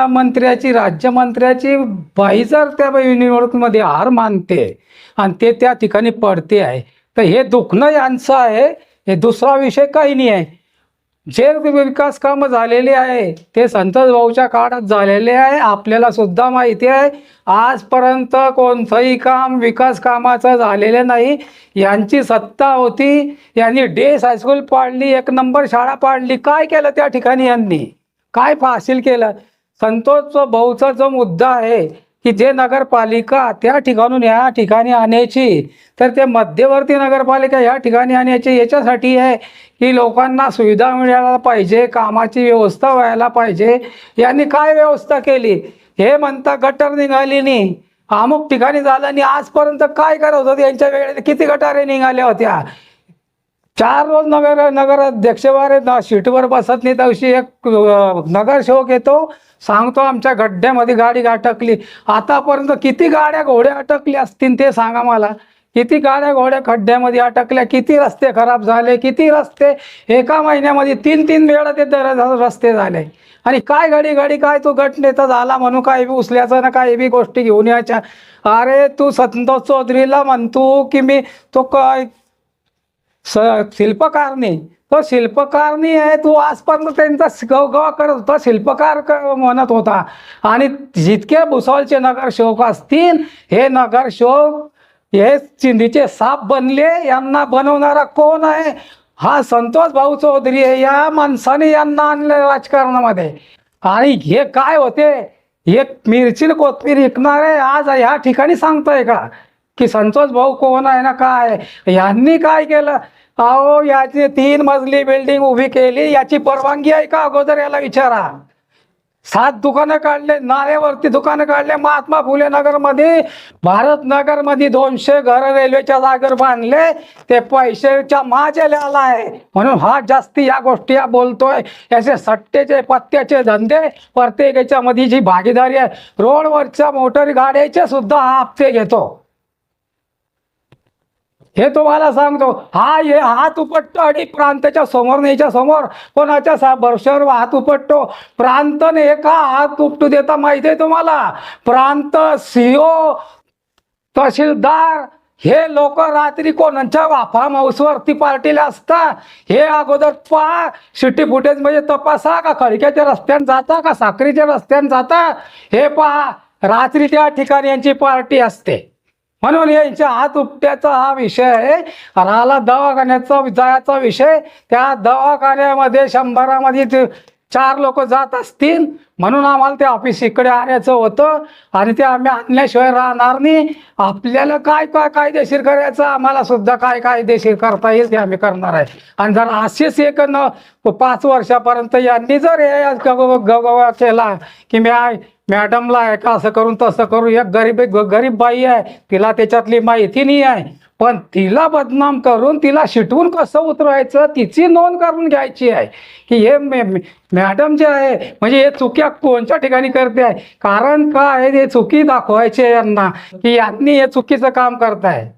मंत्र्याची, राज्यमंत्र्याची बाई जर त्या निवडणुकीमध्ये हार मानते आणि ते त्या ठिकाणी पडते आहे तर हे दुखणं यांचं आहे. हे दुसरा विषय काही नाही आहे. जे विकास कामं झालेली आहे ते संतोष भाऊच्या काळात झालेले आहे. आपल्याला सुद्धा माहिती आहे आजपर्यंत कोणतंही काम विकास कामाचं झालेलं नाही. यांची सत्ता होती, यांनी डेस हायस्कूल पाडली, 1 नंबर शाळा पाडली. काय केलं त्या ठिकाणी यांनी? काय हासिल केलं? संतोष भाऊचा जो मुद्दा आहे की जे नगरपालिका त्या ठिकाणून या ठिकाणी आणायची, तर ते मध्यवर्ती नगरपालिका या ठिकाणी आणायची याच्यासाठी आहे की लोकांना सुविधा मिळायला पाहिजे, कामाची व्यवस्था व्हायला पाहिजे. यांनी काय व्यवस्था केली? हे म्हणता गटर निघाली नाही, अमुक ठिकाणी झालं नाही. आजपर्यंत काय करत होतं? यांच्या वेळेला किती गटारे निघाल्या होत्या? 4 रोज नगराध्यक्षवारे सीटवर बसत नाही, दिवशी एक नगरसेवक येतो, सांगतो आमच्या गड्ड्यामध्ये गाडी अटकली. आतापर्यंत किती गाड्या घोड्या अटकल्या असतील ते सांगा मला. किती गाड्या घोड्या खड्ड्यामध्ये अटकल्या, किती रस्ते खराब झाले, किती रस्ते एका महिन्यामध्ये 3-3 वेळा ते रस्ते झाले. आणि काय घडी काय तू गटनेता झाला म्हणून काय बी उचल्याचं ना काय बी गोष्टी घेऊन यायच्या. अरे तू संतोष चौधरीला म्हणतो की मी तो काय शिल्पकारनी, तो शिल्पकारनी आहे. तू आजपर्यंत त्यांचा गवगवा करत होता, शिल्पकार म्हणत होता. आणि जितके भुसावळचे नगरसेवक असतील, हे नगरसेवक हे चिंधीचे साप बनले. यांना बनवणारा कोण आहे? हा संतोष भाऊ चौधरी आहे. या माणसाने यांना आणलं राजकारणामध्ये. आणि हे काय होते? एक मिरची कोथमीर विकणारे आज ह्या ठिकाणी सांगताय का की संतोष भाऊ कोण आहे ना काय? यांनी काय केलं? अहो याची 3 मजली बिल्डिंग उभी केली, याची परवानगी आहे का अगोदर याला विचारा. 7 दुकानं काढले, नाल्यावरती दुकानं काढले. महात्मा फुले नगरमध्ये, भारत नगरमध्ये 200 घर रेल्वेच्या जागेवर बांधले. ते पैशाच्या माझ्याला आला आहे म्हणून हा जास्ती या गोष्टी बोलतोय. याचे सट्टेचे पत्त्याचे धंदे, प्रत्येकाच्या मध्ये जी भागीदारी आहे, रोडवरच्या मोटर गाड्याचे सुद्धा हा हप्ते घेतो. हे तुम्हाला सांगतो. हे हात उपटतो आणि प्रांताच्या समोर न्यायच्या समोर कोणाच्या भरशावर हात उपटतो. प्रांतने एका हात उपटू देता माहिती आहे तुम्हाला? प्रांत, सीओ, तहसीलदार हे लोक रात्री कोणाच्या फार्म हाऊसवरती पार्टीला असतात. हे अगोदर पहा, सिटी फुटेज म्हणजे तपासा का खडक्याच्या रस्त्याने जाता का साखरीच्या रस्त्याने जाता, हे पहा. रात्री त्या ठिकाणी यांची पार्टी असते. म्हणून यांच्या हात उपट्याचा हा विषय आहे. राहिला दवाखान्याचा जायचा विषय, त्या दवाखान्यामध्ये 100मध्ये 4 लोक जात असतील म्हणून आम्हाला ते ऑफिस इकडे आणायचं होतं. आणि ते आम्ही आणल्याशिवाय राहणार नाही. आपल्याला काय काय कायदेशीर करायचं, आम्हाला सुद्धा काय कायदेशीर करता येईल ते आम्ही करणार आहे. आणि जर असेच 5 वर्षापर्यंत यांनी जर हे गवगवा केला की मॅडमला आहे का असं करून तसं करून, एक गरीब बाई आहे, तिला त्याच्यातली माहिती नाही आहे, पण तिला बदनाम करून तिला शिटवून कसं उतरवायचं तिची नोंद करून घ्यायची आहे की हे मॅडम जे आहे म्हणजे हे चुक्या कोणत्या ठिकाणी करते आहे. कारण काय हे चुकी दाखवायची आहे यांना की यांनी हे चुकीचं काम करताय.